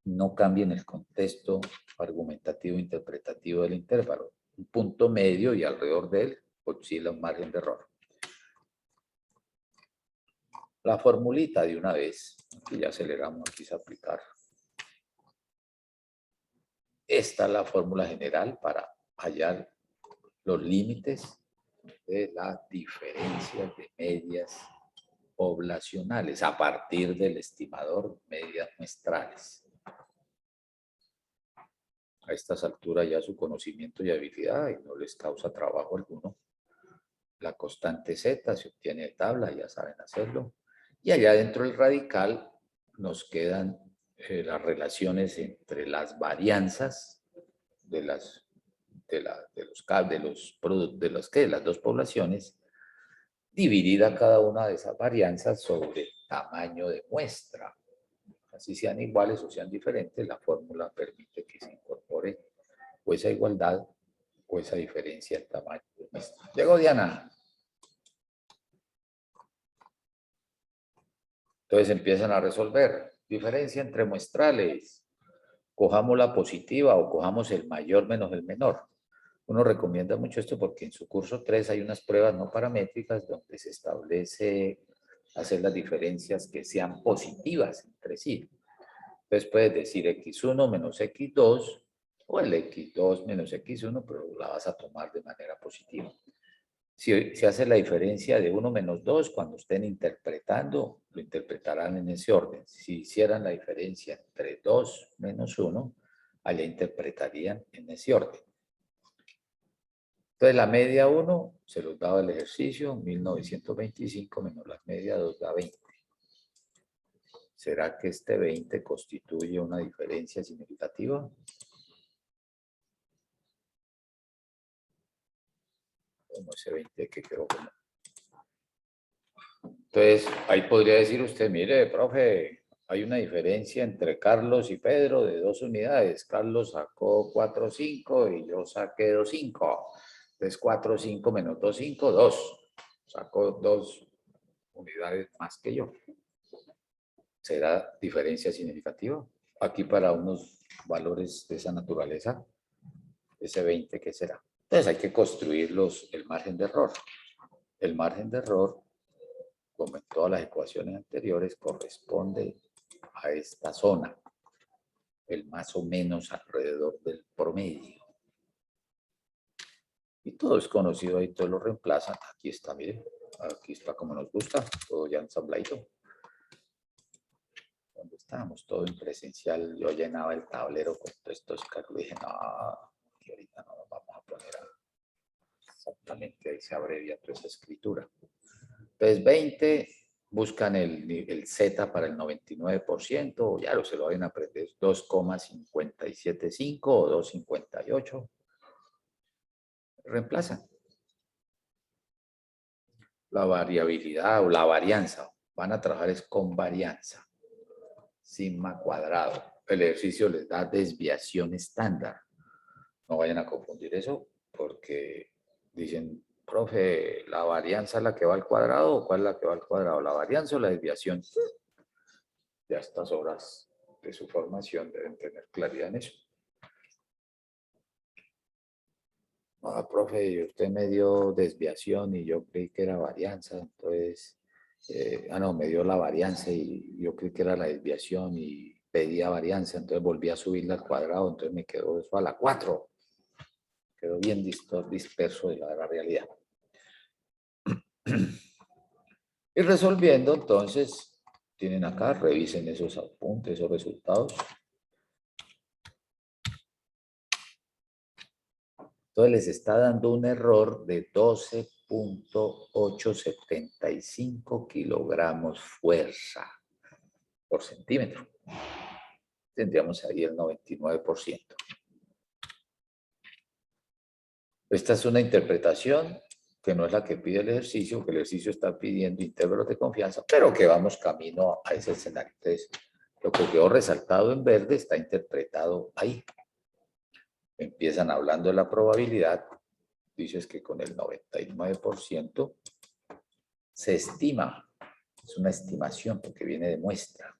No cambia en el contexto argumentativo e interpretativo del intervalo. Un punto medio y alrededor de él oscila un margen de error. La formulita de una vez, que ya aceleramos, aquí a aplicar. Esta es la fórmula general para hallar los límites de las diferencias de medias poblacionales a partir del estimador medias muestrales. A estas alturas ya su conocimiento y habilidad y no les causa trabajo alguno. La constante Z se obtiene de tabla, ya saben hacerlo. Y allá dentro del radical nos quedan las relaciones entre las varianzas de las dos poblaciones dividida cada una de esas varianzas sobre el tamaño de muestra. Así sean iguales o sean diferentes, la fórmula permite que se incorpore o esa igualdad o esa diferencia en tamaño de muestra. Llegó Diana. Entonces empiezan a resolver. Diferencia entre muestrales. Cojamos la positiva o cojamos el mayor menos el menor. Uno recomienda mucho esto porque en su curso 3 hay unas pruebas no paramétricas donde se establece hacer las diferencias que sean positivas entre sí. Entonces puedes decir x1 menos x2 o el x2 menos x1, pero la vas a tomar de manera positiva. Si se hace la diferencia de 1 menos 2, cuando estén interpretando, lo interpretarán en ese orden. Si hicieran la diferencia entre 2 menos 1, allá interpretarían en ese orden. Entonces la media 1 se los daba el ejercicio, 1925 menos la media 2 da 20. ¿Será que este 20 constituye una diferencia significativa? Como ese 20 que quedó como. Entonces, ahí podría decir usted, mire, profe, hay una diferencia entre Carlos y Pedro de 2 unidades. Carlos sacó 4,5 y yo saqué 2,5. Entonces, 4,5 menos 2,5, 2. Sacó 2 unidades más que yo. ¿Será diferencia significativa? Aquí para unos valores de esa naturaleza, ese 20, ¿qué será? Entonces hay que construir el margen de error. El margen de error, como en todas las ecuaciones anteriores, corresponde a esta zona, el más o menos alrededor del promedio. Y todo es conocido ahí, todos lo reemplazan. Aquí está, miren, aquí está como nos gusta, todo ya ensambladito. Cuando estábamos todo en presencial, yo llenaba el tablero con todos estos cálculos y dije, no, que ahorita no nos vamos a poner exactamente, ahí se abrevia toda esa escritura. Entonces 20, buscan el Z para el 99%, ya se lo van a aprender, 2,575 o 2,58. Reemplazan. La variabilidad o la varianza, van a trabajar es con varianza. Sigma cuadrado. El ejercicio les da desviación estándar. No vayan a confundir eso porque dicen, profe, ¿la varianza es la que va al cuadrado o cuál es la que va al cuadrado? ¿La varianza o la desviación? Ya a estas horas de su formación deben tener claridad en eso. Ah, profe, usted me dio desviación y yo creí que era varianza, entonces, no, me dio la varianza y yo creí que era la desviación y pedía varianza, entonces volví a subirla al cuadrado, entonces me quedó eso a la 4. Quedó bien disperso de la realidad. Y resolviendo, entonces, tienen acá, revisen esos apuntes, esos resultados. Entonces les está dando un error de 12,875 kilogramos fuerza por centímetro. Tendríamos ahí el 99%. Esta es una interpretación que no es la que pide el ejercicio, que el ejercicio está pidiendo intervalos de confianza, pero que vamos camino a ese escenario. Entonces, lo que quedó resaltado en verde está interpretado ahí. Empiezan hablando de la probabilidad, dices que con el 99% se estima, es una estimación porque viene de muestra,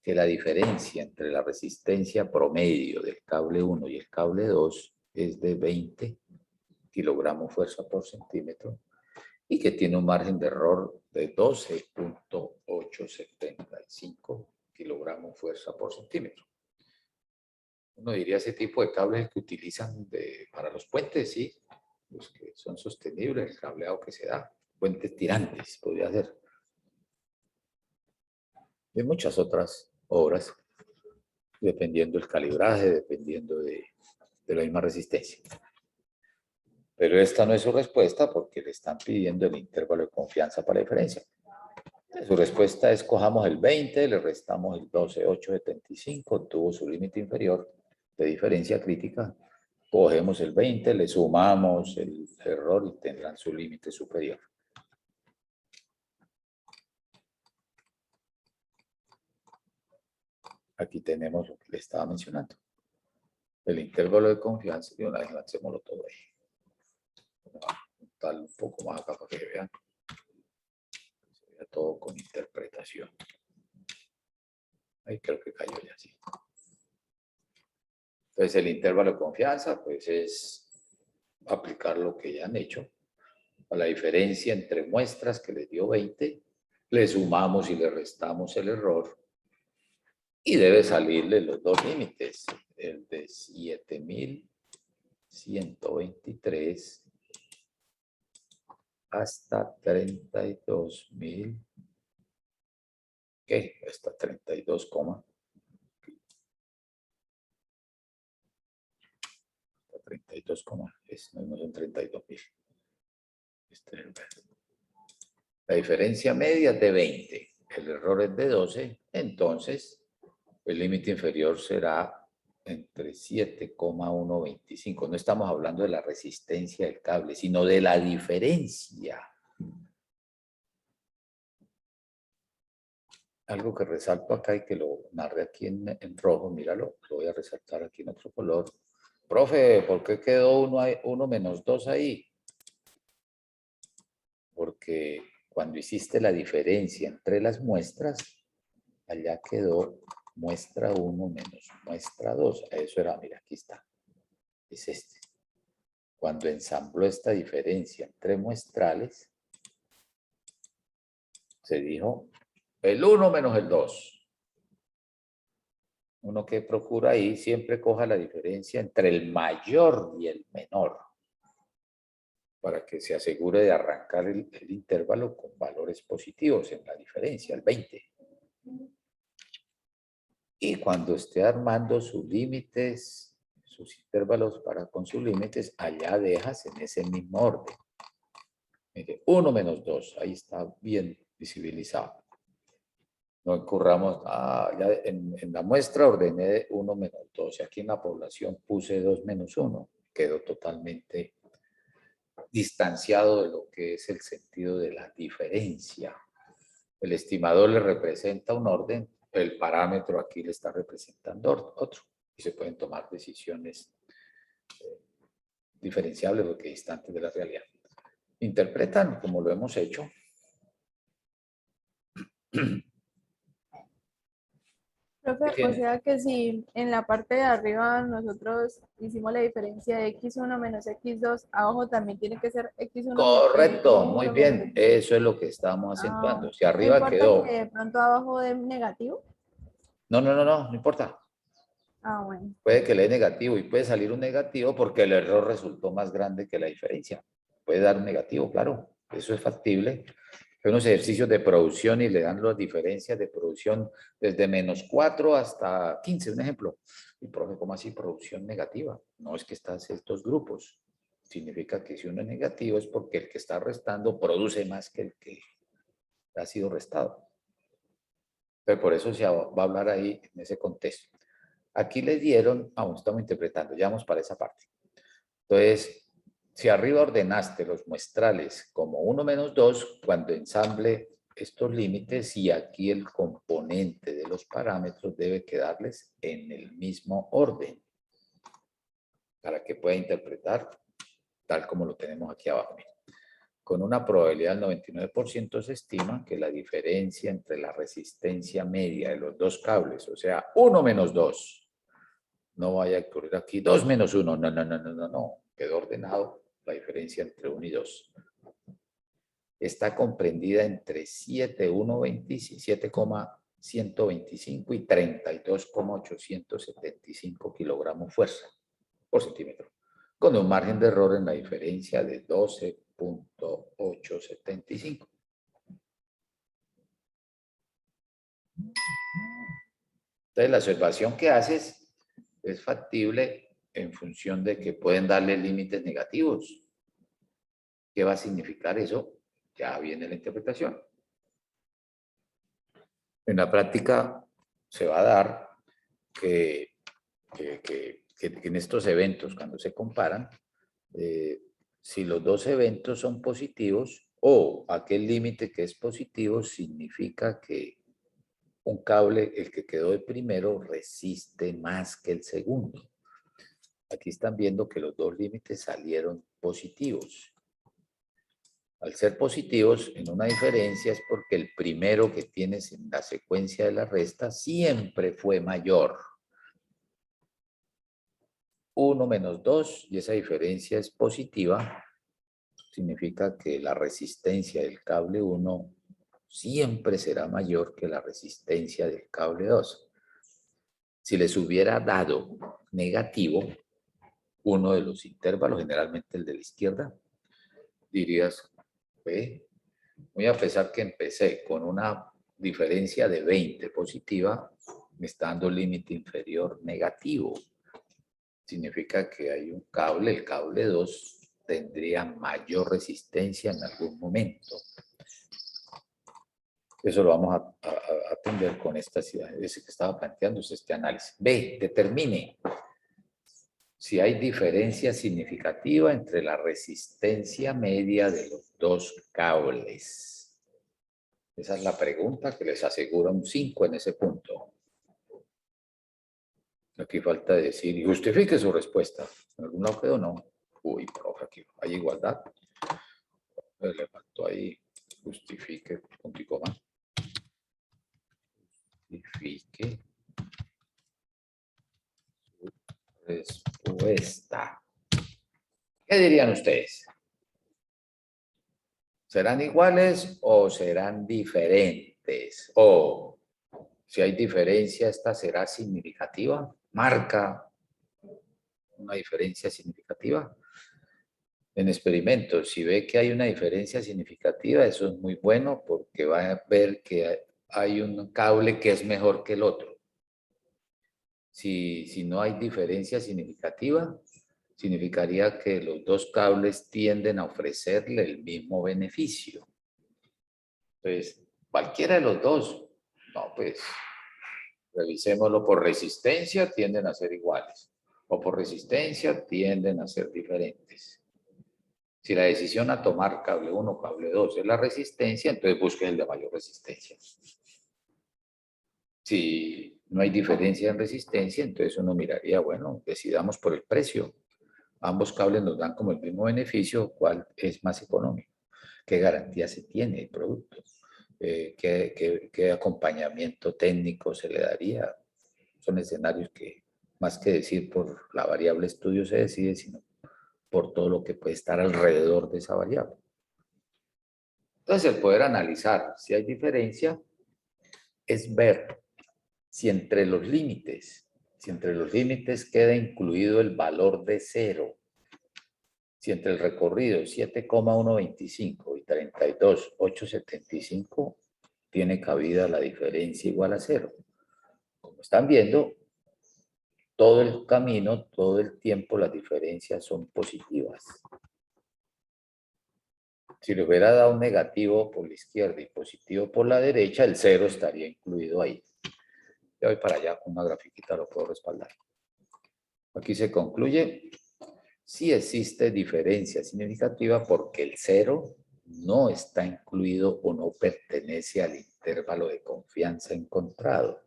que la diferencia entre la resistencia promedio del cable 1 y el cable 2 es de 20 kilogramos fuerza por centímetro y que tiene un margen de error de 12,875 kilogramos fuerza por centímetro. Uno diría ese tipo de cables que utilizan para los puentes, sí, los que son sostenibles, el cableado que se da, puentes tirantes, podría ser. Y muchas otras obras, dependiendo del calibraje, dependiendo de la misma resistencia. Pero esta no es su respuesta porque le están pidiendo el intervalo de confianza para la diferencia. Su respuesta es, cojamos el 20, le restamos el 12,875, tuvo su límite inferior de diferencia crítica, cogemos el 20, le sumamos el error y tendrán su límite superior. aquí tenemos lo que le estaba mencionando. El intervalo de confianza, y una vez lancémoslo todo ahí. Tal un poco más acá para que vean. Se vea todo con interpretación. Ahí creo que cayó ya, sí. Entonces el intervalo de confianza, pues es aplicar lo que ya han hecho. A la diferencia entre muestras que les dio 20, le sumamos y le restamos el error. Y debe salirle los dos límites, el de 7.123 hasta 32.000, ¿qué? Hasta 32, hasta 32, no son 32.000. Este es el verde. La diferencia media es de 20, el error es de 12, entonces el límite inferior será entre 7,125. No estamos hablando de la resistencia del cable, sino de la diferencia. Algo que resalto acá y que lo narré aquí en rojo, míralo, lo voy a resaltar aquí en otro color. Profe, ¿por qué quedó 1 menos 2 ahí? Porque cuando hiciste la diferencia entre las muestras, allá quedó muestra 1 menos muestra 2. Eso era, mira, aquí está. Es este. Cuando ensambló esta diferencia entre muestrales, se dijo el 1 menos el 2. Uno que procura ahí siempre coja la diferencia entre el mayor y el menor, para que se asegure de arrancar el intervalo con valores positivos en la diferencia, el 20. Y cuando esté armando sus límites, sus intervalos con sus límites, allá dejas en ese mismo orden. Mire, 1 menos 2, ahí está bien visibilizado. No incurramos, ya en la muestra ordené 1 menos 2, y aquí en la población puse 2 menos 1, quedó totalmente distanciado de lo que es el sentido de la diferencia. El estimador le representa un orden, el parámetro aquí le está representando otro, y se pueden tomar decisiones diferenciables porque distantes de la realidad. Interpretan como lo hemos hecho.
Profe, o sea que si en la parte de arriba nosotros hicimos la diferencia de x1 menos x2, abajo también tiene que ser x1
Correcto, muy
menos
bien. Eso es lo que estamos acentuando. Si
¿no
arriba
importa
quedó...
que de pronto abajo de negativo?
No importa.
Bueno.
Puede que le dé negativo y puede salir un negativo porque el error resultó más grande que la diferencia. Puede dar un negativo, claro. Eso es factible. Hay unos ejercicios de producción y le dan las diferencias de producción desde -4 hasta 15, un ejemplo. Y profe, ¿cómo así producción negativa? No, es que están estos grupos. Significa que si uno es negativo es porque el que está restando produce más que el que ha sido restado. Pero por eso se va a hablar ahí en ese contexto. Aquí les dieron, aún estamos interpretando, ya vamos para esa parte. Entonces, si arriba ordenaste los muestrales como 1 menos 2, cuando ensamble estos límites, y aquí el componente de los parámetros debe quedarles en el mismo orden, para que pueda interpretar tal como lo tenemos aquí abajo. Con una probabilidad del 99% se estima que la diferencia entre la resistencia media de los dos cables, o sea, 1 menos 2, no vaya a ocurrir aquí 2 menos 1, no, quedó ordenado la diferencia entre 1 y 2. Está comprendida entre 7,125 y 32,875 kilogramos fuerza por centímetro, con un margen de error en la diferencia de 12,875. Entonces, la observación que haces es factible en función de que pueden darle límites negativos. ¿Qué va a significar eso? Ya viene la interpretación. En la práctica se va a dar que en estos eventos, cuando se comparan, si los dos eventos son positivos o aquel límite que es positivo, significa que un cable, el que quedó de primero, resiste más que el segundo. Aquí están viendo que los dos límites salieron positivos. Al ser positivos en una diferencia es porque el primero que tienes en la secuencia de la resta siempre fue mayor. 1 menos 2, y esa diferencia es positiva, significa que la resistencia del cable 1 siempre será mayor que la resistencia del cable 2. Si les hubiera dado negativo, uno de los intervalos, generalmente el de la izquierda, dirías, ve, muy a pesar que empecé con una diferencia de 20 positiva, me está dando límite inferior negativo. Significa que hay un cable, el cable 2, tendría mayor resistencia en algún momento. Eso lo vamos a atender con esta ciudad. Ese que estaba planteando es este análisis. B, determine si hay diferencia significativa entre la resistencia media de los dos cables. Esa es la pregunta que les asegura un 5 en ese punto. Aquí falta decir, y justifique su respuesta. ¿En algún lado quedó o no? Uy, profe, aquí hay igualdad. Le faltó ahí, justifique, punto y coma. Justifique su respuesta. ¿Qué dirían ustedes? ¿Serán iguales o serán diferentes? O si hay diferencia, ¿esta será significativa? ¿Marca una diferencia significativa? En experimentos, si ve que hay una diferencia significativa, eso es muy bueno porque va a ver que hay un cable que es mejor que el otro. Si no hay diferencia significativa, significaría que los dos cables tienden a ofrecerle el mismo beneficio. Entonces, cualquiera de los dos, no, pues, revisémoslo por resistencia, tienden a ser iguales. O por resistencia, tienden a ser diferentes. Si la decisión a tomar cable 1 o cable 2 es la resistencia, entonces busque el de mayor resistencia. Si no hay diferencia en resistencia, entonces uno miraría, bueno, decidamos por el precio. Ambos cables nos dan como el mismo beneficio, ¿cuál es más económico? ¿Qué garantía se tiene el producto? ¿Qué acompañamiento técnico se le daría? Son escenarios que, más que decir por la variable estudio se decide, sino por todo lo que puede estar alrededor de esa variable. Entonces, el poder analizar si hay diferencia es ver si entre los límites queda incluido el valor de 0. Si entre el recorrido 7,125 y 32,875 tiene cabida la diferencia igual a 0. Como están viendo, todo el camino, todo el tiempo, las diferencias son positivas. Si le hubiera dado un negativo por la izquierda y positivo por la derecha, el 0 estaría incluido ahí. Ya voy para allá con una grafiquita, lo puedo respaldar. Aquí se concluye si existe diferencia significativa porque el 0 no está incluido o no pertenece al intervalo de confianza encontrado.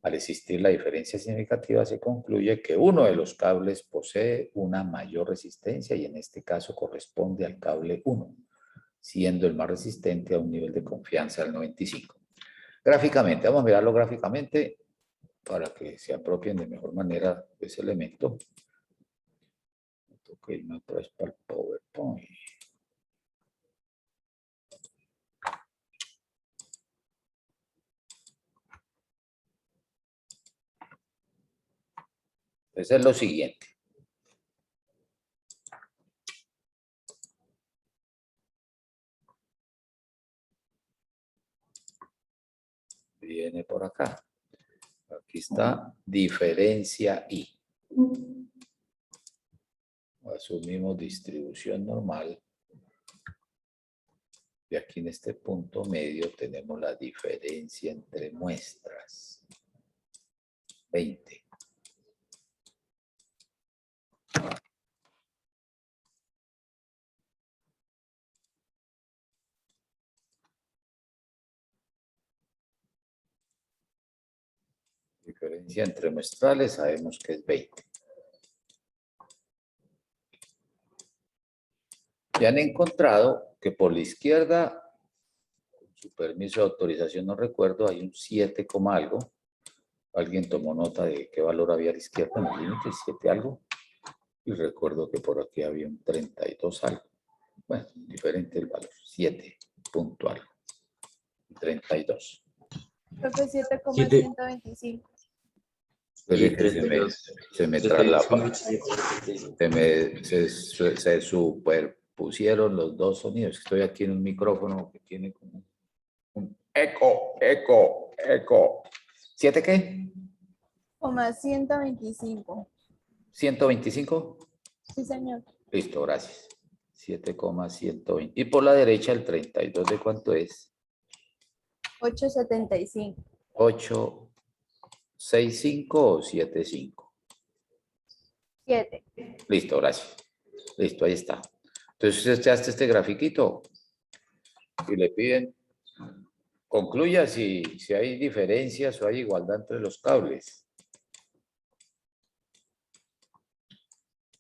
Al existir la diferencia significativa, se concluye que uno de los cables posee una mayor resistencia y en este caso corresponde al cable 1, siendo el más resistente a un nivel de confianza del 95. Gráficamente, vamos a mirarlo gráficamente para que se apropien de mejor manera de ese elemento. Ok, no traes para el PowerPoint. Entonces es lo siguiente. Viene por acá. Aquí está diferencia I. Asumimos distribución normal. Y aquí en este punto medio tenemos la diferencia entre muestras. 20. Diferencia entre muestrales sabemos que es 20. Y han encontrado que por la izquierda, con su permiso de autorización no recuerdo, hay un 7, algo. Alguien tomó nota de qué valor había a la izquierda en el límite, 7 algo. Y recuerdo que por aquí había un 32 algo. Bueno, diferente el valor, 7 punto algo. 32.
Profe, 7,125.
Pero
Y
es que se me traslapa. Se superpusieron los dos sonidos. Estoy aquí en un micrófono que tiene como un eco. ¿7 qué?
125.
125.
Sí, señor.
Listo, gracias. 7,120. Y por la derecha el 32 ¿de cuánto es?
875.
865 o 75.
7.
Listo, gracias. Listo, ahí está. Entonces usted hace este grafiquito y le piden, concluya si hay diferencias o hay igualdad entre los cables.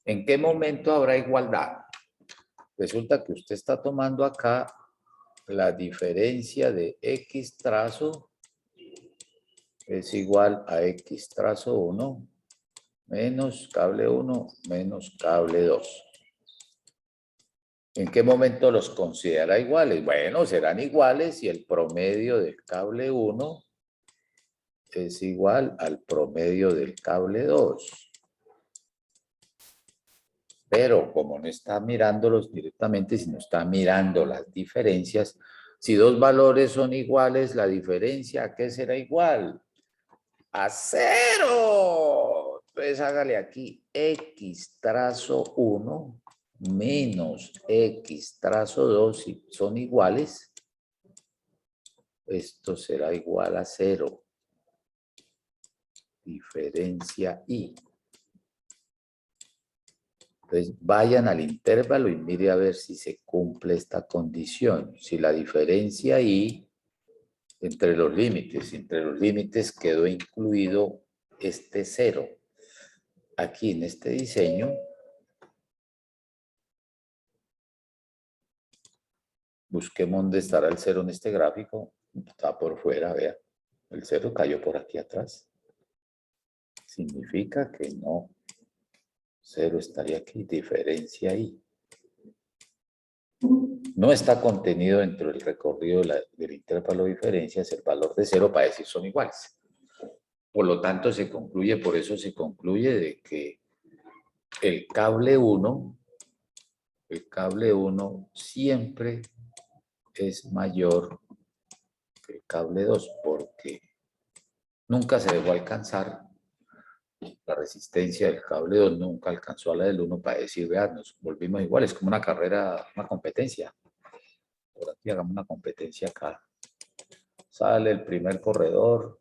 ¿En qué momento habrá igualdad? Resulta que usted está tomando acá la diferencia de X trazo es igual a X trazo 1 menos cable 1 menos cable 2. ¿En qué momento los considera iguales? Bueno, serán iguales si el promedio del cable 1 es igual al promedio del cable 2. Pero como no está mirándolos directamente, sino está mirando las diferencias, si dos valores son iguales, la diferencia, ¿a qué será igual? ¡A 0! Entonces hágale aquí X trazo 1 menos X trazo 2, si son iguales, esto será igual a 0. Diferencia Y. Entonces vayan al intervalo y mire a ver si se cumple esta condición. Si la diferencia Y entre los límites quedó incluido este 0. Aquí en este diseño, busquemos dónde estará el 0 en este gráfico. Está por fuera, vea. El 0 cayó por aquí atrás. Significa que no. 0 estaría aquí, diferencia Y. No está contenido dentro del recorrido del intervalo de diferencias el valor de 0 para decir son iguales. Por lo tanto, por eso se concluye de que el cable 1 siempre es mayor que el cable 2 porque nunca se dejó alcanzar la resistencia del cable 2, nunca alcanzó a la del 1 para decir, vean, nos volvimos iguales, como una carrera, una competencia. Por aquí hagamos una competencia acá. Sale el primer corredor,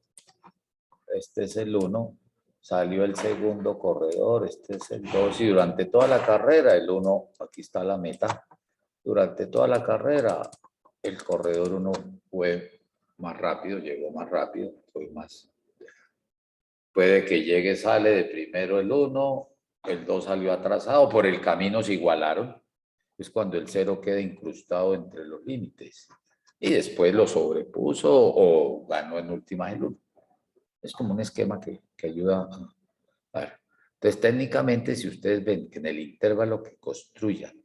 este es el 1, salió el segundo corredor, este es el 2, y durante toda la carrera, el 1, aquí está la meta, durante toda la carrera, el corredor 1 fue más rápido, llegó más rápido, fue más. Puede que llegue, sale de primero el 1, el 2 salió atrasado, por el camino se igualaron, es cuando el 0 queda incrustado entre los límites, y después lo sobrepuso o ganó en última el 1. Es como un esquema que ayuda a ver. Entonces, técnicamente, si ustedes ven que en el intervalo que construyan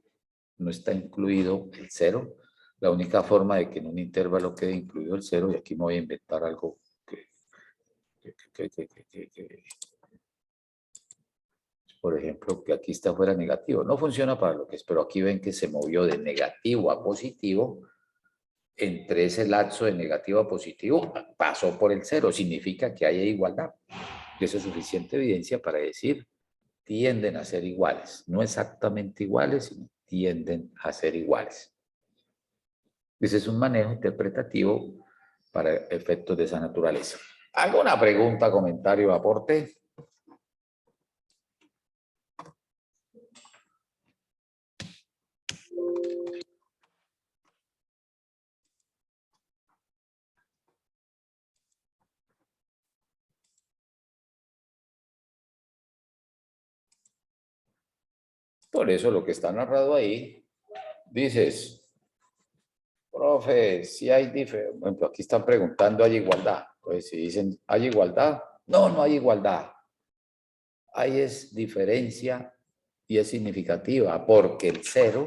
no está incluido el 0, la única forma de que en un intervalo quede incluido el 0, y aquí me voy a inventar algo por ejemplo, que aquí está fuera negativo. No funciona para lo que es, pero aquí ven que se movió de negativo a positivo. Entre ese lapso de negativo a positivo pasó por el 0. Significa que hay igualdad. Y eso es suficiente evidencia para decir tienden a ser iguales. No exactamente iguales, sino tienden a ser iguales. Ese es un manejo interpretativo para efectos de esa naturaleza. ¿Alguna pregunta, comentario, aporte? Por eso lo que está narrado ahí, dices, profe, si hay diferencia, por ejemplo, aquí están preguntando, ¿hay igualdad? Pues si dicen, ¿hay igualdad? No, no hay igualdad. Hay es diferencia y es significativa porque el 0,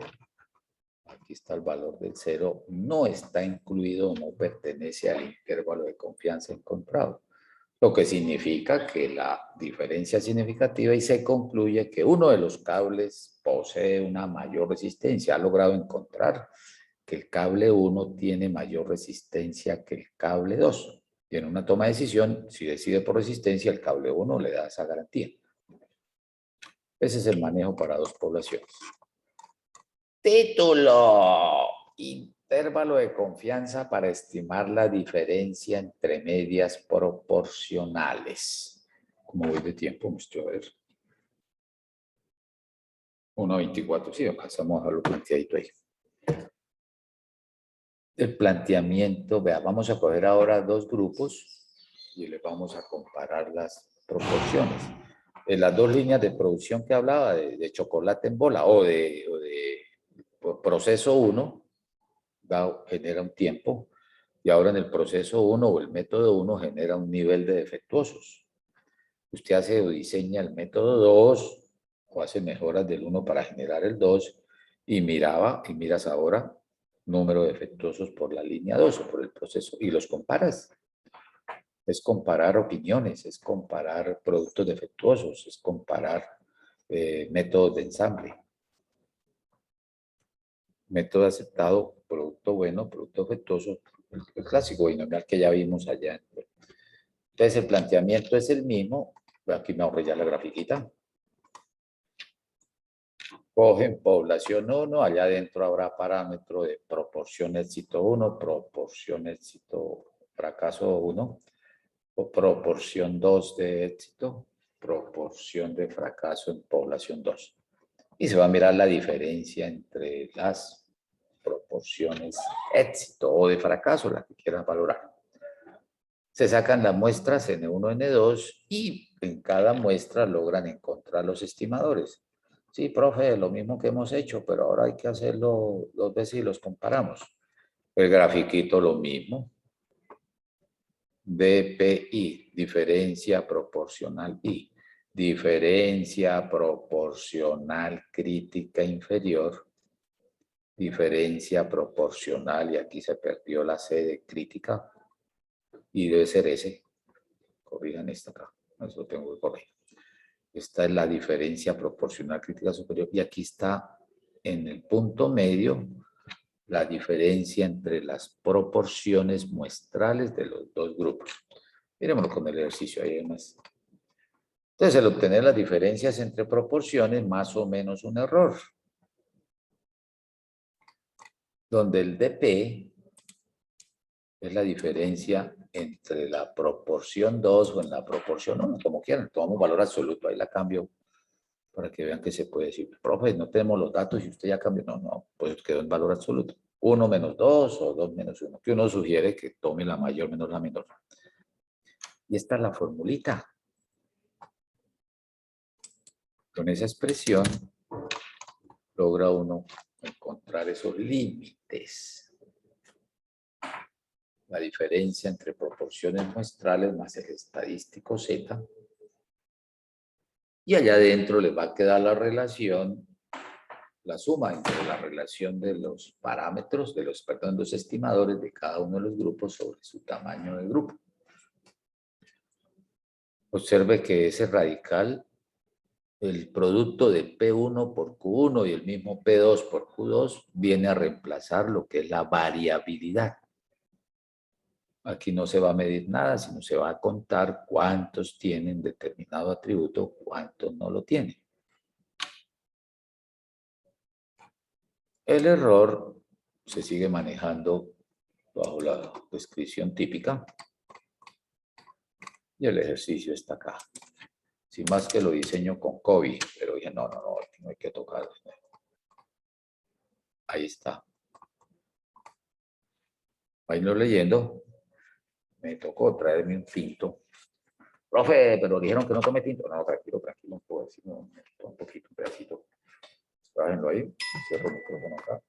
aquí está el valor del 0, no está incluido, no pertenece al intervalo de confianza encontrado. Lo que significa que la diferencia es significativa y se concluye que uno de los cables posee una mayor resistencia. Ha logrado encontrar que el cable 1 tiene mayor resistencia que el cable 2. Y en una toma de decisión, si decide por resistencia, el cable 1 le da esa garantía. Ese es el manejo para dos poblaciones. Título. Intervalo de confianza para estimar la diferencia entre medias proporcionales. ¿Cómo voy de tiempo? Me estoy a ver. 1.24. Sí, alcanzamos a dejarlo planteadito ahí. El planteamiento, vea, vamos a coger ahora dos grupos y les vamos a comparar las proporciones. En las dos líneas de producción que hablaba, de chocolate en bola o de proceso 1, genera un tiempo, y ahora en el proceso 1 o el método 1 genera un nivel de defectuosos. Usted hace o diseña el método 2 o hace mejoras del 1 para generar el 2 y miras ahora número de defectuosos por la línea 2 o por el proceso y los comparas. Es comparar opiniones, es comparar productos defectuosos, es comparar métodos de ensamble. Método aceptado, producto bueno, producto defectuoso, el clásico binomial que ya vimos allá. Entonces el planteamiento es el mismo. Aquí me ahorré ya la grafiquita. Cogen población 1, allá adentro habrá parámetro de proporción éxito 1, proporción éxito fracaso 1, o proporción 2 de éxito, proporción de fracaso en población 2. Y se va a mirar la diferencia entre las proporciones éxito o de fracaso, la que quieras valorar. Se sacan las muestras N1, N2 y en cada muestra logran encontrar los estimadores. Sí, profe, lo mismo que hemos hecho, pero ahora hay que hacerlo 2 veces y los comparamos. El grafiquito lo mismo. DPI, diferencia proporcional I. Diferencia proporcional crítica inferior. Diferencia proporcional, y aquí se perdió la C de crítica. Y debe ser ese. Corrijan esta acá. Eso lo tengo que corregir. Esta es la diferencia proporcional crítica superior. Y aquí está en el punto medio la diferencia entre las proporciones muestrales de los dos grupos. Miremoslo con el ejercicio ahí además. Entonces, el obtener las diferencias entre proporciones, más o menos un error. Donde el DP es la diferencia entre la proporción 2 o en la proporción 1, como quieran. Tomamos valor absoluto, ahí la cambio para que vean que se puede decir, profe, no tenemos los datos y usted ya cambió. No, pues quedó en valor absoluto. 1 menos 2 o 2 menos 1, que uno sugiere que tome la mayor menos la menor. Y esta es la formulita. Con esa expresión logra uno encontrar esos límites. La diferencia entre proporciones muestrales más el estadístico Z. Y allá adentro les va a quedar la relación, la suma entre la relación de los parámetros, de los estimadores de cada uno de los grupos sobre su tamaño de grupo. Observe que ese radical, el producto de P1 por Q1 y el mismo P2 por Q2 viene a reemplazar lo que es la variabilidad. Aquí no se va a medir nada, sino se va a contar cuántos tienen determinado atributo, cuántos no lo tienen. El error se sigue manejando bajo la descripción típica y el ejercicio está acá. Sin más que lo diseño con COVID, pero dije, no hay que tocar. Ahí está. Vayan leyendo. Me tocó traerme un tinto. Profe, pero dijeron que no tome tinto. No, tranquilo, puedo decir un poquito, un pedacito. Bájenlo ahí. Cierro el micrófono acá.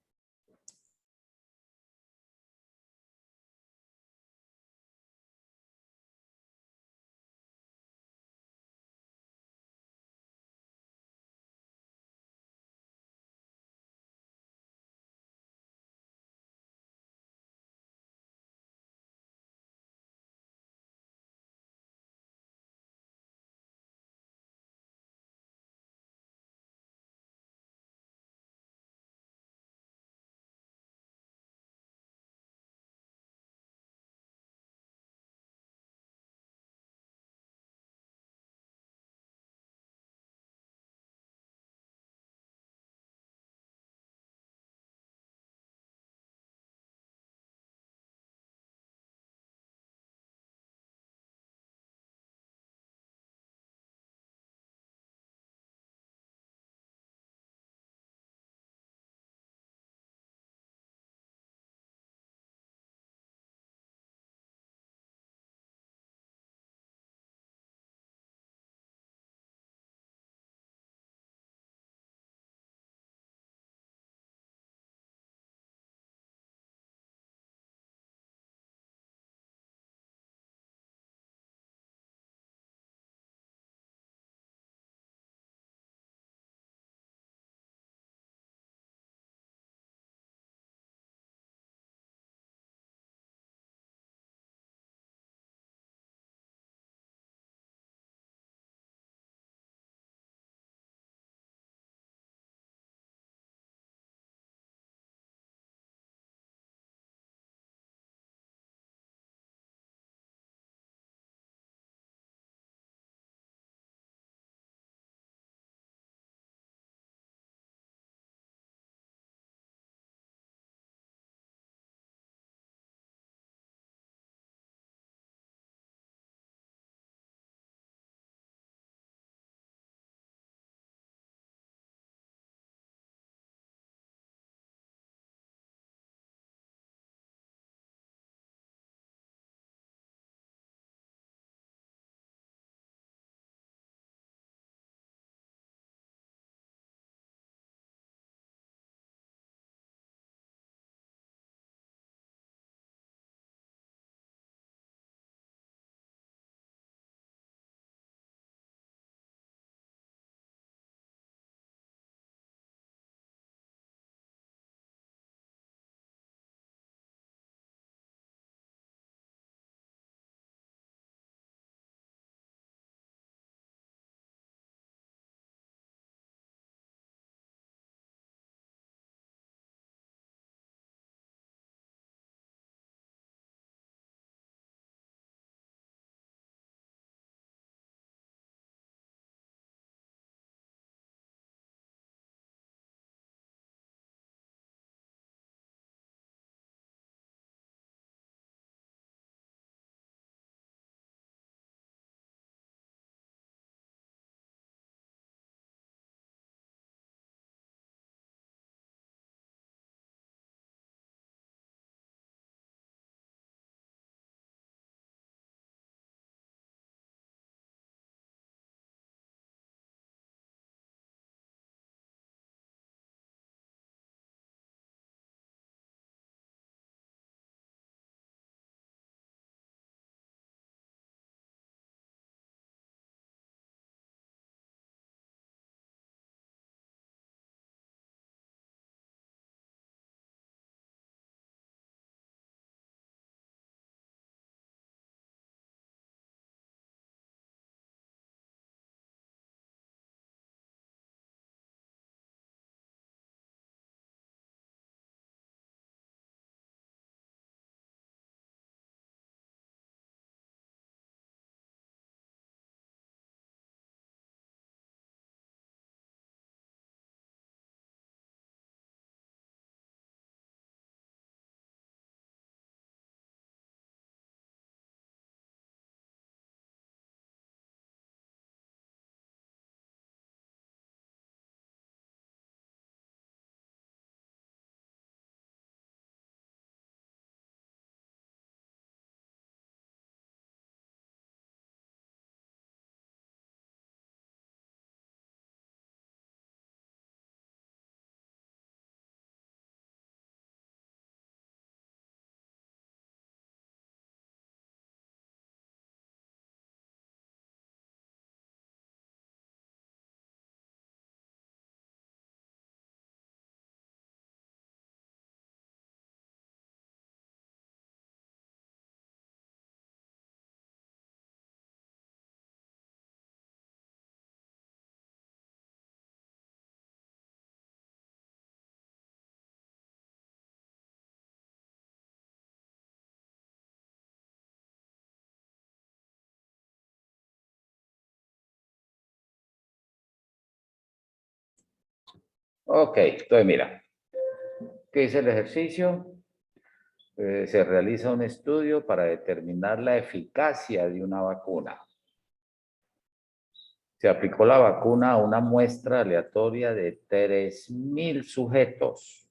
Ok, entonces mira, ¿qué dice el ejercicio? Se realiza un estudio para determinar la eficacia de una vacuna. Se aplicó la vacuna a una muestra aleatoria de 3.000 sujetos.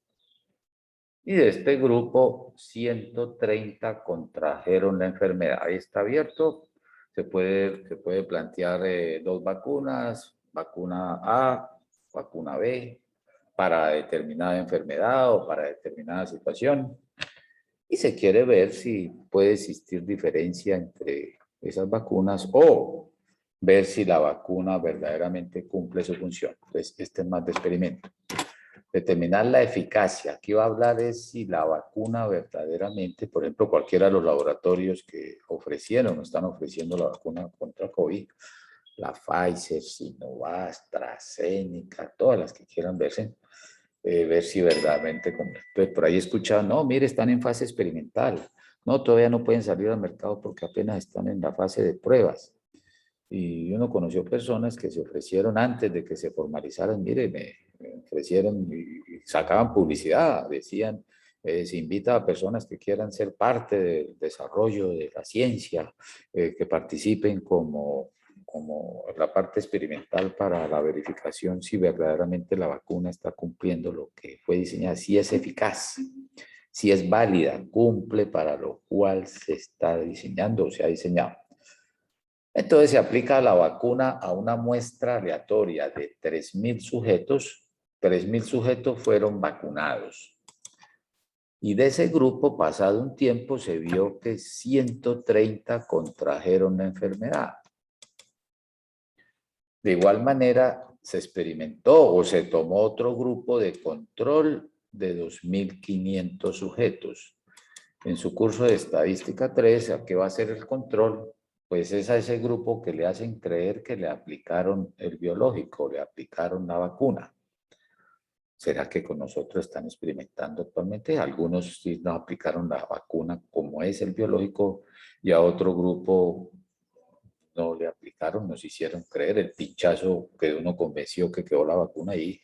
Y de este grupo, 130 contrajeron la enfermedad. Ahí está abierto. Se puede plantear dos vacunas, vacuna A, vacuna B, para determinada enfermedad o para determinada situación. Y se quiere ver si puede existir diferencia entre esas vacunas o ver si la vacuna verdaderamente cumple su función. Entonces, este es más de experimento. Determinar la eficacia. Aquí va a hablar es si la vacuna verdaderamente, por ejemplo, cualquiera de los laboratorios que ofrecieron o están ofreciendo la vacuna contra COVID, la Pfizer, Sinovac, AstraZeneca, todas las que quieran verse, ver si verdaderamente, entonces por ahí escuchan, no, mire, están en fase experimental, no, todavía no pueden salir al mercado porque apenas están en la fase de pruebas. Y uno conoció personas que se ofrecieron antes de que se formalizaran, mire, me ofrecieron y sacaban publicidad, decían, se invita a personas que quieran ser parte del desarrollo de la ciencia, que participen como la parte experimental para la verificación si verdaderamente la vacuna está cumpliendo lo que fue diseñada, si es eficaz, si es válida, cumple para lo cual se está diseñando o se ha diseñado. Entonces se aplica la vacuna a una muestra aleatoria de 3.000 sujetos. 3.000 sujetos fueron vacunados. Y de ese grupo, pasado un tiempo, se vio que 130 contrajeron la enfermedad. De igual manera, se experimentó o se tomó otro grupo de control de 2.500 sujetos. En su curso de estadística 3, ¿a qué va a ser el control? Pues es a ese grupo que le hacen creer que le aplicaron el biológico, le aplicaron la vacuna. ¿Será que con nosotros están experimentando actualmente? Algunos sí nos aplicaron la vacuna como es el biológico y a otro grupo no le aplicaron, nos hicieron creer el pinchazo que uno convenció que quedó la vacuna y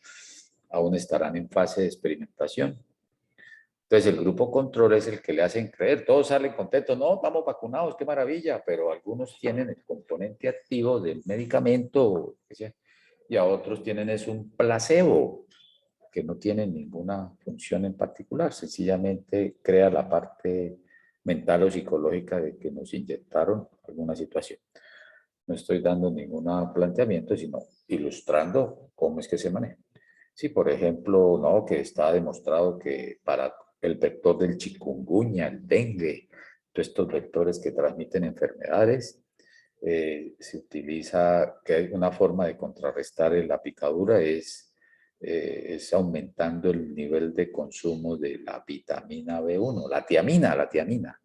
aún estarán en fase de experimentación. Entonces, el grupo control es el que le hacen creer, todos salen contentos, no, estamos vacunados, qué maravilla, pero algunos tienen el componente activo del medicamento y a otros tienen es un placebo, que no tiene ninguna función en particular, sencillamente crea la parte mental o psicológica de que nos inyectaron alguna situación. No estoy dando ningún planteamiento, sino ilustrando cómo es que se maneja. Sí, por ejemplo, no, que está demostrado que para el vector del chikungunya, el dengue, todos estos vectores que transmiten enfermedades, se utiliza, que hay una forma de contrarrestar la picadura es aumentando el nivel de consumo de la vitamina B1, la tiamina.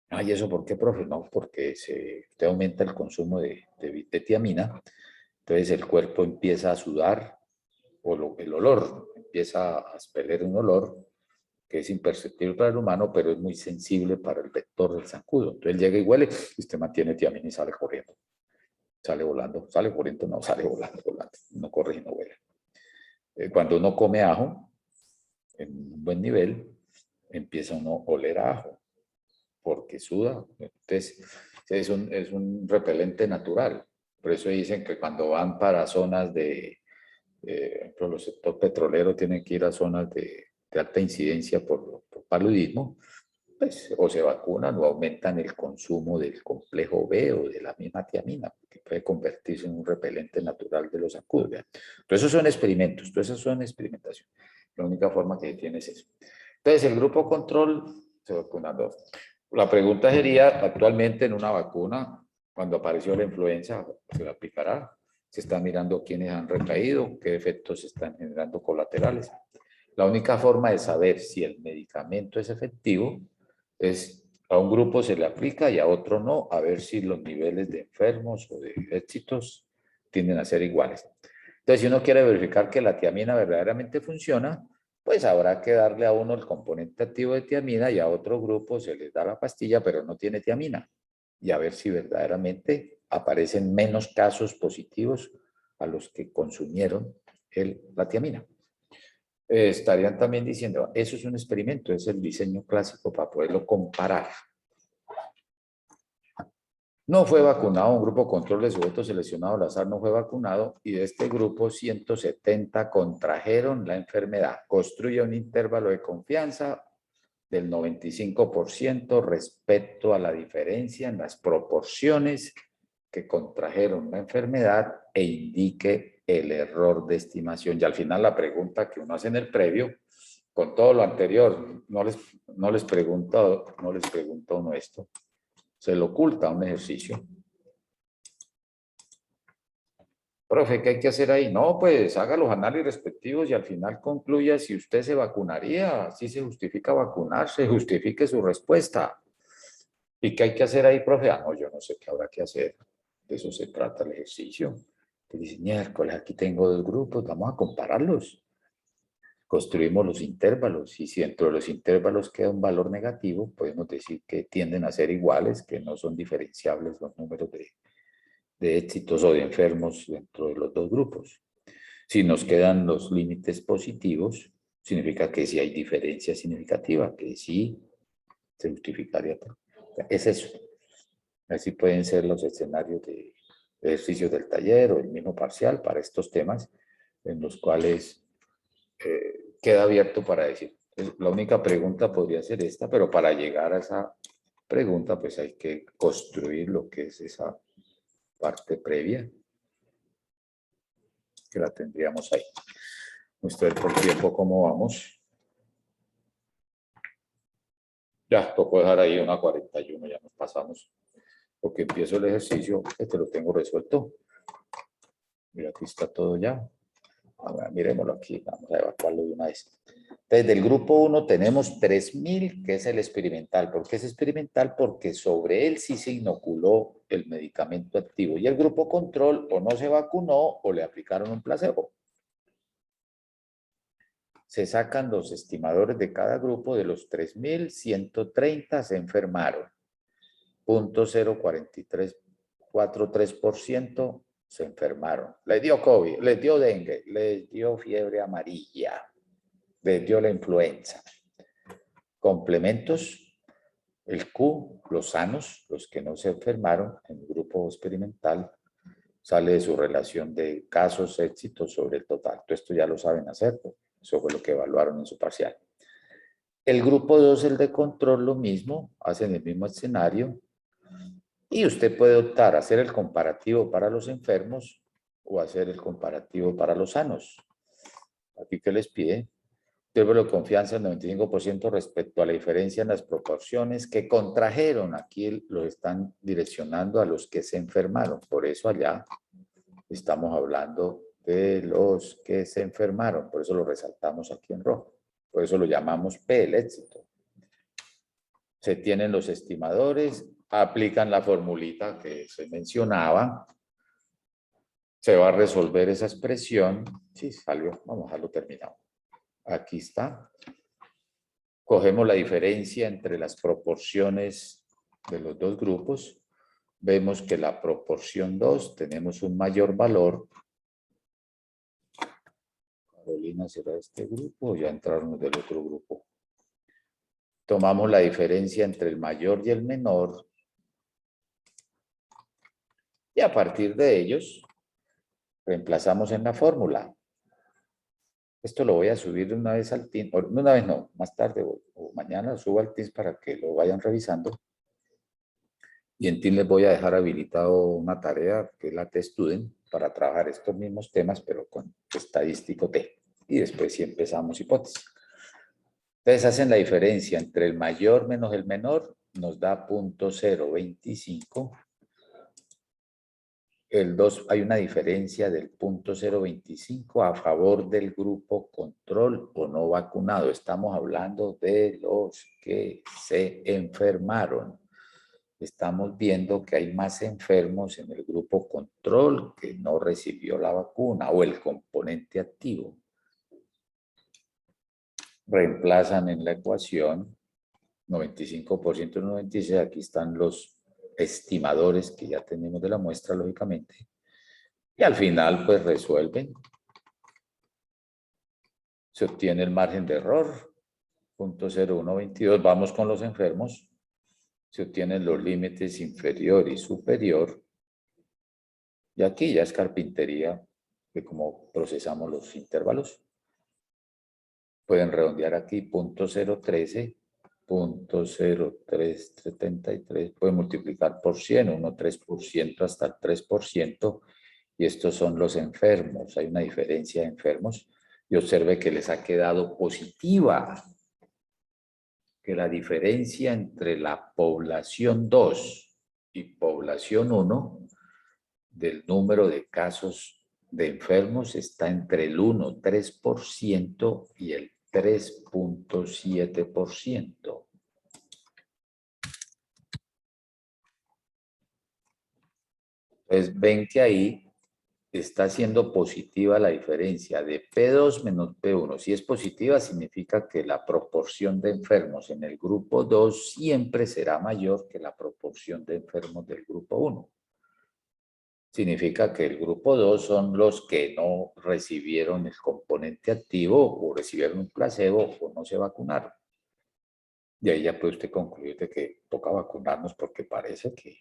Ay, ¿eso por qué, profe? No, porque usted aumenta el consumo de tiamina, entonces el cuerpo empieza a sudar, o el olor, empieza a expeler un olor que es imperceptible para el humano, pero es muy sensible para el vector del zancudo. Entonces llega y huele, y usted mantiene tiamina y sale corriendo. Sale volando, sale corriendo, no, sale volando. No corre y no vuela. Cuando uno come ajo, en un buen nivel, empieza uno a oler a ajo, porque suda. Entonces, es un repelente natural. Por eso dicen que cuando van para zonas de, ejemplo, los sectores petroleros tienen que ir a zonas de alta incidencia por paludismo, pues o se vacunan o aumentan el consumo del complejo B o de la misma tiamina, que puede convertirse en un repelente natural de los zancudos. Entonces, esos son experimentos, todas esas son experimentaciones. La única forma que tiene es eso. Entonces, el grupo control se vacuna dos. La pregunta sería, actualmente en una vacuna, cuando apareció la influenza, ¿se la aplicará? Se está mirando quiénes han recaído, qué efectos están generando colaterales. La única forma de saber si el medicamento es efectivo es a un grupo se le aplica y a otro no, a ver si los niveles de enfermos o de éxitos tienden a ser iguales. Entonces, si uno quiere verificar que la tiamina verdaderamente funciona, pues habrá que darle a uno el componente activo de tiamina y a otro grupo se les da la pastilla, pero no tiene tiamina. Y a ver si verdaderamente aparecen menos casos positivos a los que consumieron la tiamina. Estarían también diciendo, eso es un experimento, es el diseño clásico para poderlo comparar. No fue vacunado, un grupo control de sujetos seleccionado al azar no fue vacunado y de este grupo 170 contrajeron la enfermedad. Construye un intervalo de confianza del 95% respecto a la diferencia en las proporciones que contrajeron la enfermedad e indique el error de estimación. Y al final la pregunta que uno hace en el previo, con todo lo anterior, no les pregunta uno esto. Se le oculta un ejercicio. Profe, ¿qué hay que hacer ahí? No, pues haga los análisis respectivos y al final concluya si usted se vacunaría, si se justifica vacunarse, justifique su respuesta. ¿Y qué hay que hacer ahí, profe? No, yo no sé qué habrá que hacer. De eso se trata el ejercicio. Te dice, miércoles, aquí tengo 2 grupos, vamos a compararlos. Construimos los intervalos y si dentro de los intervalos queda un valor negativo, podemos decir que tienden a ser iguales, que no son diferenciables los números de éxitos o de enfermos dentro de los 2 grupos. Si nos quedan los límites positivos, significa que sí hay diferencia significativa, que sí se justificaría. Es eso. Así pueden ser los escenarios de ejercicios del taller o el mismo parcial para estos temas en los cuales queda abierto para decir. La única pregunta podría ser esta, pero para llegar a esa pregunta pues hay que construir lo que es esa parte previa que la tendríamos ahí. Vamos a ver por tiempo cómo vamos. Ya, tocó dejar ahí una 41, ya nos pasamos. Porque empiezo el ejercicio, este lo tengo resuelto. Mira, aquí está todo ya. Ahora, miremoslo aquí, vamos a evacuarlo de una vez. Entonces, del grupo 1 tenemos 3000, que es el experimental. ¿Por qué es experimental? Porque sobre él sí se inoculó el medicamento activo. Y el grupo control o no se vacunó o le aplicaron un placebo. Se sacan los estimadores de cada grupo. De los 3130 se enfermaron. 0.043% se enfermaron. Les dio COVID, les dio dengue, les dio fiebre amarilla, les dio la influenza. Complementos, el Q, los sanos, los que no se enfermaron en el grupo experimental, sale de su relación de casos éxitos sobre el total. Todo esto ya lo saben hacer, eso fue lo que evaluaron en su parcial. El grupo 2, el de control, lo mismo, hacen el mismo escenario. Y usted puede optar a hacer el comparativo para los enfermos o hacer el comparativo para los sanos. Aquí que les pide, intervalo de confianza del 95% respecto a la diferencia en las proporciones que contrajeron. Aquí los están direccionando a los que se enfermaron. Por eso allá estamos hablando de los que se enfermaron. Por eso lo resaltamos aquí en rojo. Por eso lo llamamos P, el éxito. Se tienen los estimadores, aplican la formulita que se mencionaba, se va a resolver esa expresión. Sí, salió, vamos a dejarlo terminado. Aquí está. Cogemos la diferencia entre las proporciones de los 2 grupos. Vemos que la proporción 2 tenemos un mayor valor. Carolina, ¿será este grupo o ya entraron del otro grupo? Tomamos la diferencia entre el mayor y el menor. Y a partir de ellos, reemplazamos en la fórmula. Esto lo voy a subir de una vez al Teams, una vez no, más tarde o mañana lo subo al Teams para que lo vayan revisando. Y en Teams les voy a dejar habilitado una tarea que es la T-Student para trabajar estos mismos temas, pero con estadístico T. Y después sí empezamos hipótesis. Entonces hacen la diferencia entre el mayor menos el menor, nos da 0.025. El 2, hay una diferencia del 0.025 a favor del grupo control o no vacunado. Estamos hablando de los que se enfermaron. Estamos viendo que hay más enfermos en el grupo control que no recibió la vacuna o el componente activo. Reemplazan en la ecuación 95% y 96%. Aquí están los estimadores que ya tenemos de la muestra, lógicamente. Y al final, pues resuelven. Se obtiene el margen de error, 0.0122. Vamos con los enfermos. Se obtienen los límites inferior y superior. Y aquí ya es carpintería de cómo procesamos los intervalos. Pueden redondear aquí 0.013, 0.0373. Pueden multiplicar por 100, 3% hasta el 3%. Y estos son los enfermos. Hay una diferencia de enfermos. Y observe que les ha quedado positiva. Que la diferencia entre la población 2 y población 1 del número de casos de enfermos está entre el 1,3% y el 3.7%. Entonces ven que ahí está siendo positiva la diferencia de P2 menos P1. Si es positiva, significa que la proporción de enfermos en el grupo 2 siempre será mayor que la proporción de enfermos del grupo 1. Significa que el grupo 2 son los que no recibieron el componente activo o recibieron un placebo o no se vacunaron. Y ahí ya puede usted concluir de que toca vacunarnos porque parece que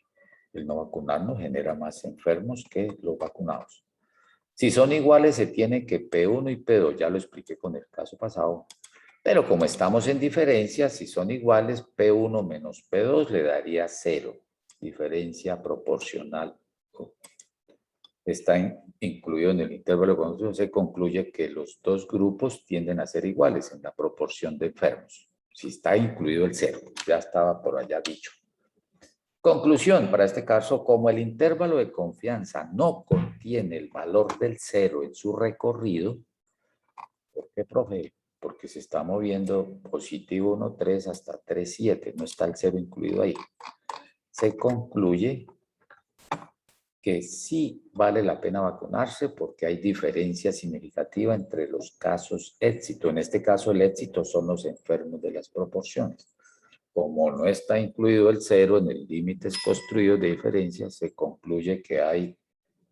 el no vacunarnos genera más enfermos que los vacunados. Si son iguales, se tiene que P1 y P2, ya lo expliqué con el caso pasado, pero como estamos en diferencia, si son iguales, P1 menos P2 le daría 0, diferencia proporcional. Está incluido en el intervalo de confusión, se concluye que los dos grupos tienden a ser iguales en la proporción de enfermos. Si está incluido el 0, ya estaba por allá dicho. Conclusión, para este caso, como el intervalo de confianza no contiene el valor del 0 en su recorrido, ¿por qué, profe? Porque se está moviendo positivo 1,3 hasta 3,7, no está el 0 incluido ahí. Se concluye que sí vale la pena vacunarse porque hay diferencia significativa entre los casos éxito. En este caso, el éxito son los enfermos de las proporciones. Como no está incluido el 0 en el límites construidos de diferencia, se concluye que hay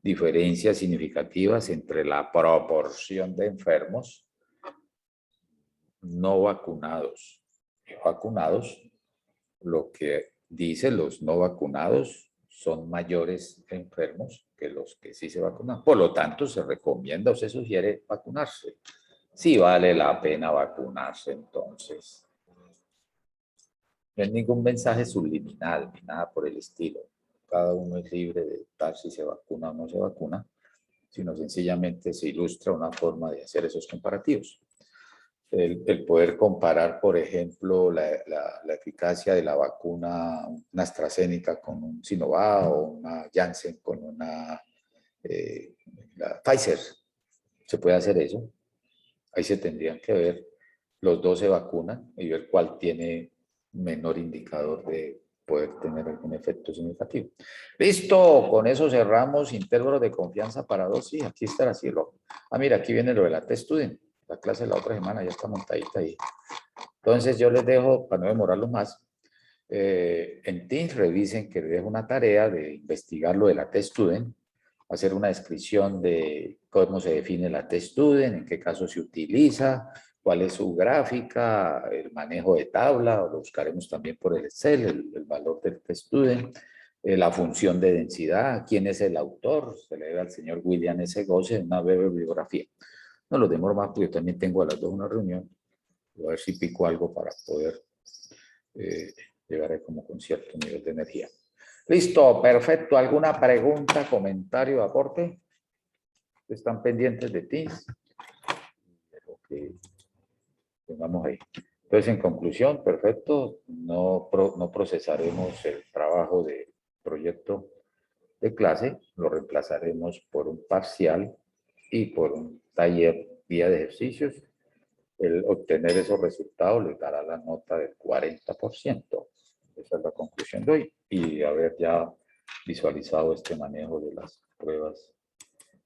diferencias significativas entre la proporción de enfermos no vacunados y vacunados. Lo que dice los no vacunados son mayores enfermos que los que sí se vacunan. Por lo tanto, se recomienda o se sugiere vacunarse. Sí vale la pena vacunarse, entonces. No hay ningún mensaje subliminal ni nada por el estilo. Cada uno es libre de optar si se vacuna o no se vacuna, sino sencillamente se ilustra una forma de hacer esos comparativos. El poder comparar, por ejemplo, la eficacia de la vacuna, una AstraZeneca con un Sinovac o una Janssen con una la Pfizer. ¿Se puede hacer eso? Ahí se tendrían que ver. Los dos se vacunan y ver cuál tiene menor indicador de poder tener algún efecto significativo. Listo, con eso cerramos intervalos de confianza para 2. Sí, aquí está el cielo. Mira, aquí viene lo de la test student. La clase de la otra semana ya está montadita ahí. Entonces yo les dejo, para no demorarlo más, en Teams revisen que les dejo una tarea de investigar lo de la test student, hacer una descripción de cómo se define la test student, en qué caso se utiliza, cuál es su gráfica, el manejo de tabla, lo buscaremos también por el Excel, el valor del test student, la función de densidad, quién es el autor, se le debe al señor William S. Gosse, una breve bibliografía. No los demoro más porque yo también tengo a las 2 una reunión, voy a ver si pico algo para poder llegar a como con cierto nivel de energía. Listo, perfecto. ¿Alguna pregunta, comentario, aporte? ¿Están pendientes de ti? Tengamos ahí. Entonces, en conclusión, perfecto, no procesaremos el trabajo de proyecto de clase, lo reemplazaremos por un parcial y por un taller guía de ejercicios. El obtener esos resultados les dará la nota del 40%. Esa es la conclusión de hoy. Y haber ya visualizado este manejo de las pruebas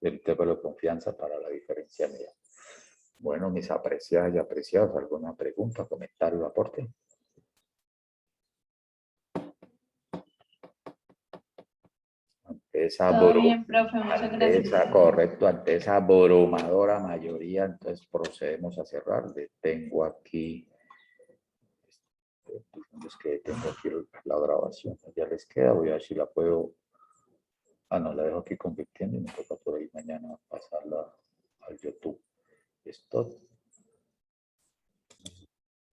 del intervalo de confianza para la diferencia media. Bueno, mis apreciadas y apreciados, ¿alguna pregunta, comentario, aporte? Ok. ante esa
Todo bien, profe, muchas gracias.
correcto, ante esa abrumadora mayoría, entonces procedemos a cerrar. Le tengo aquí, es que tengo aquí la grabación, ya les queda, voy a ver si la puedo, no, la dejo aquí convirtiendo y me toca por ahí mañana pasarla al YouTube. Esto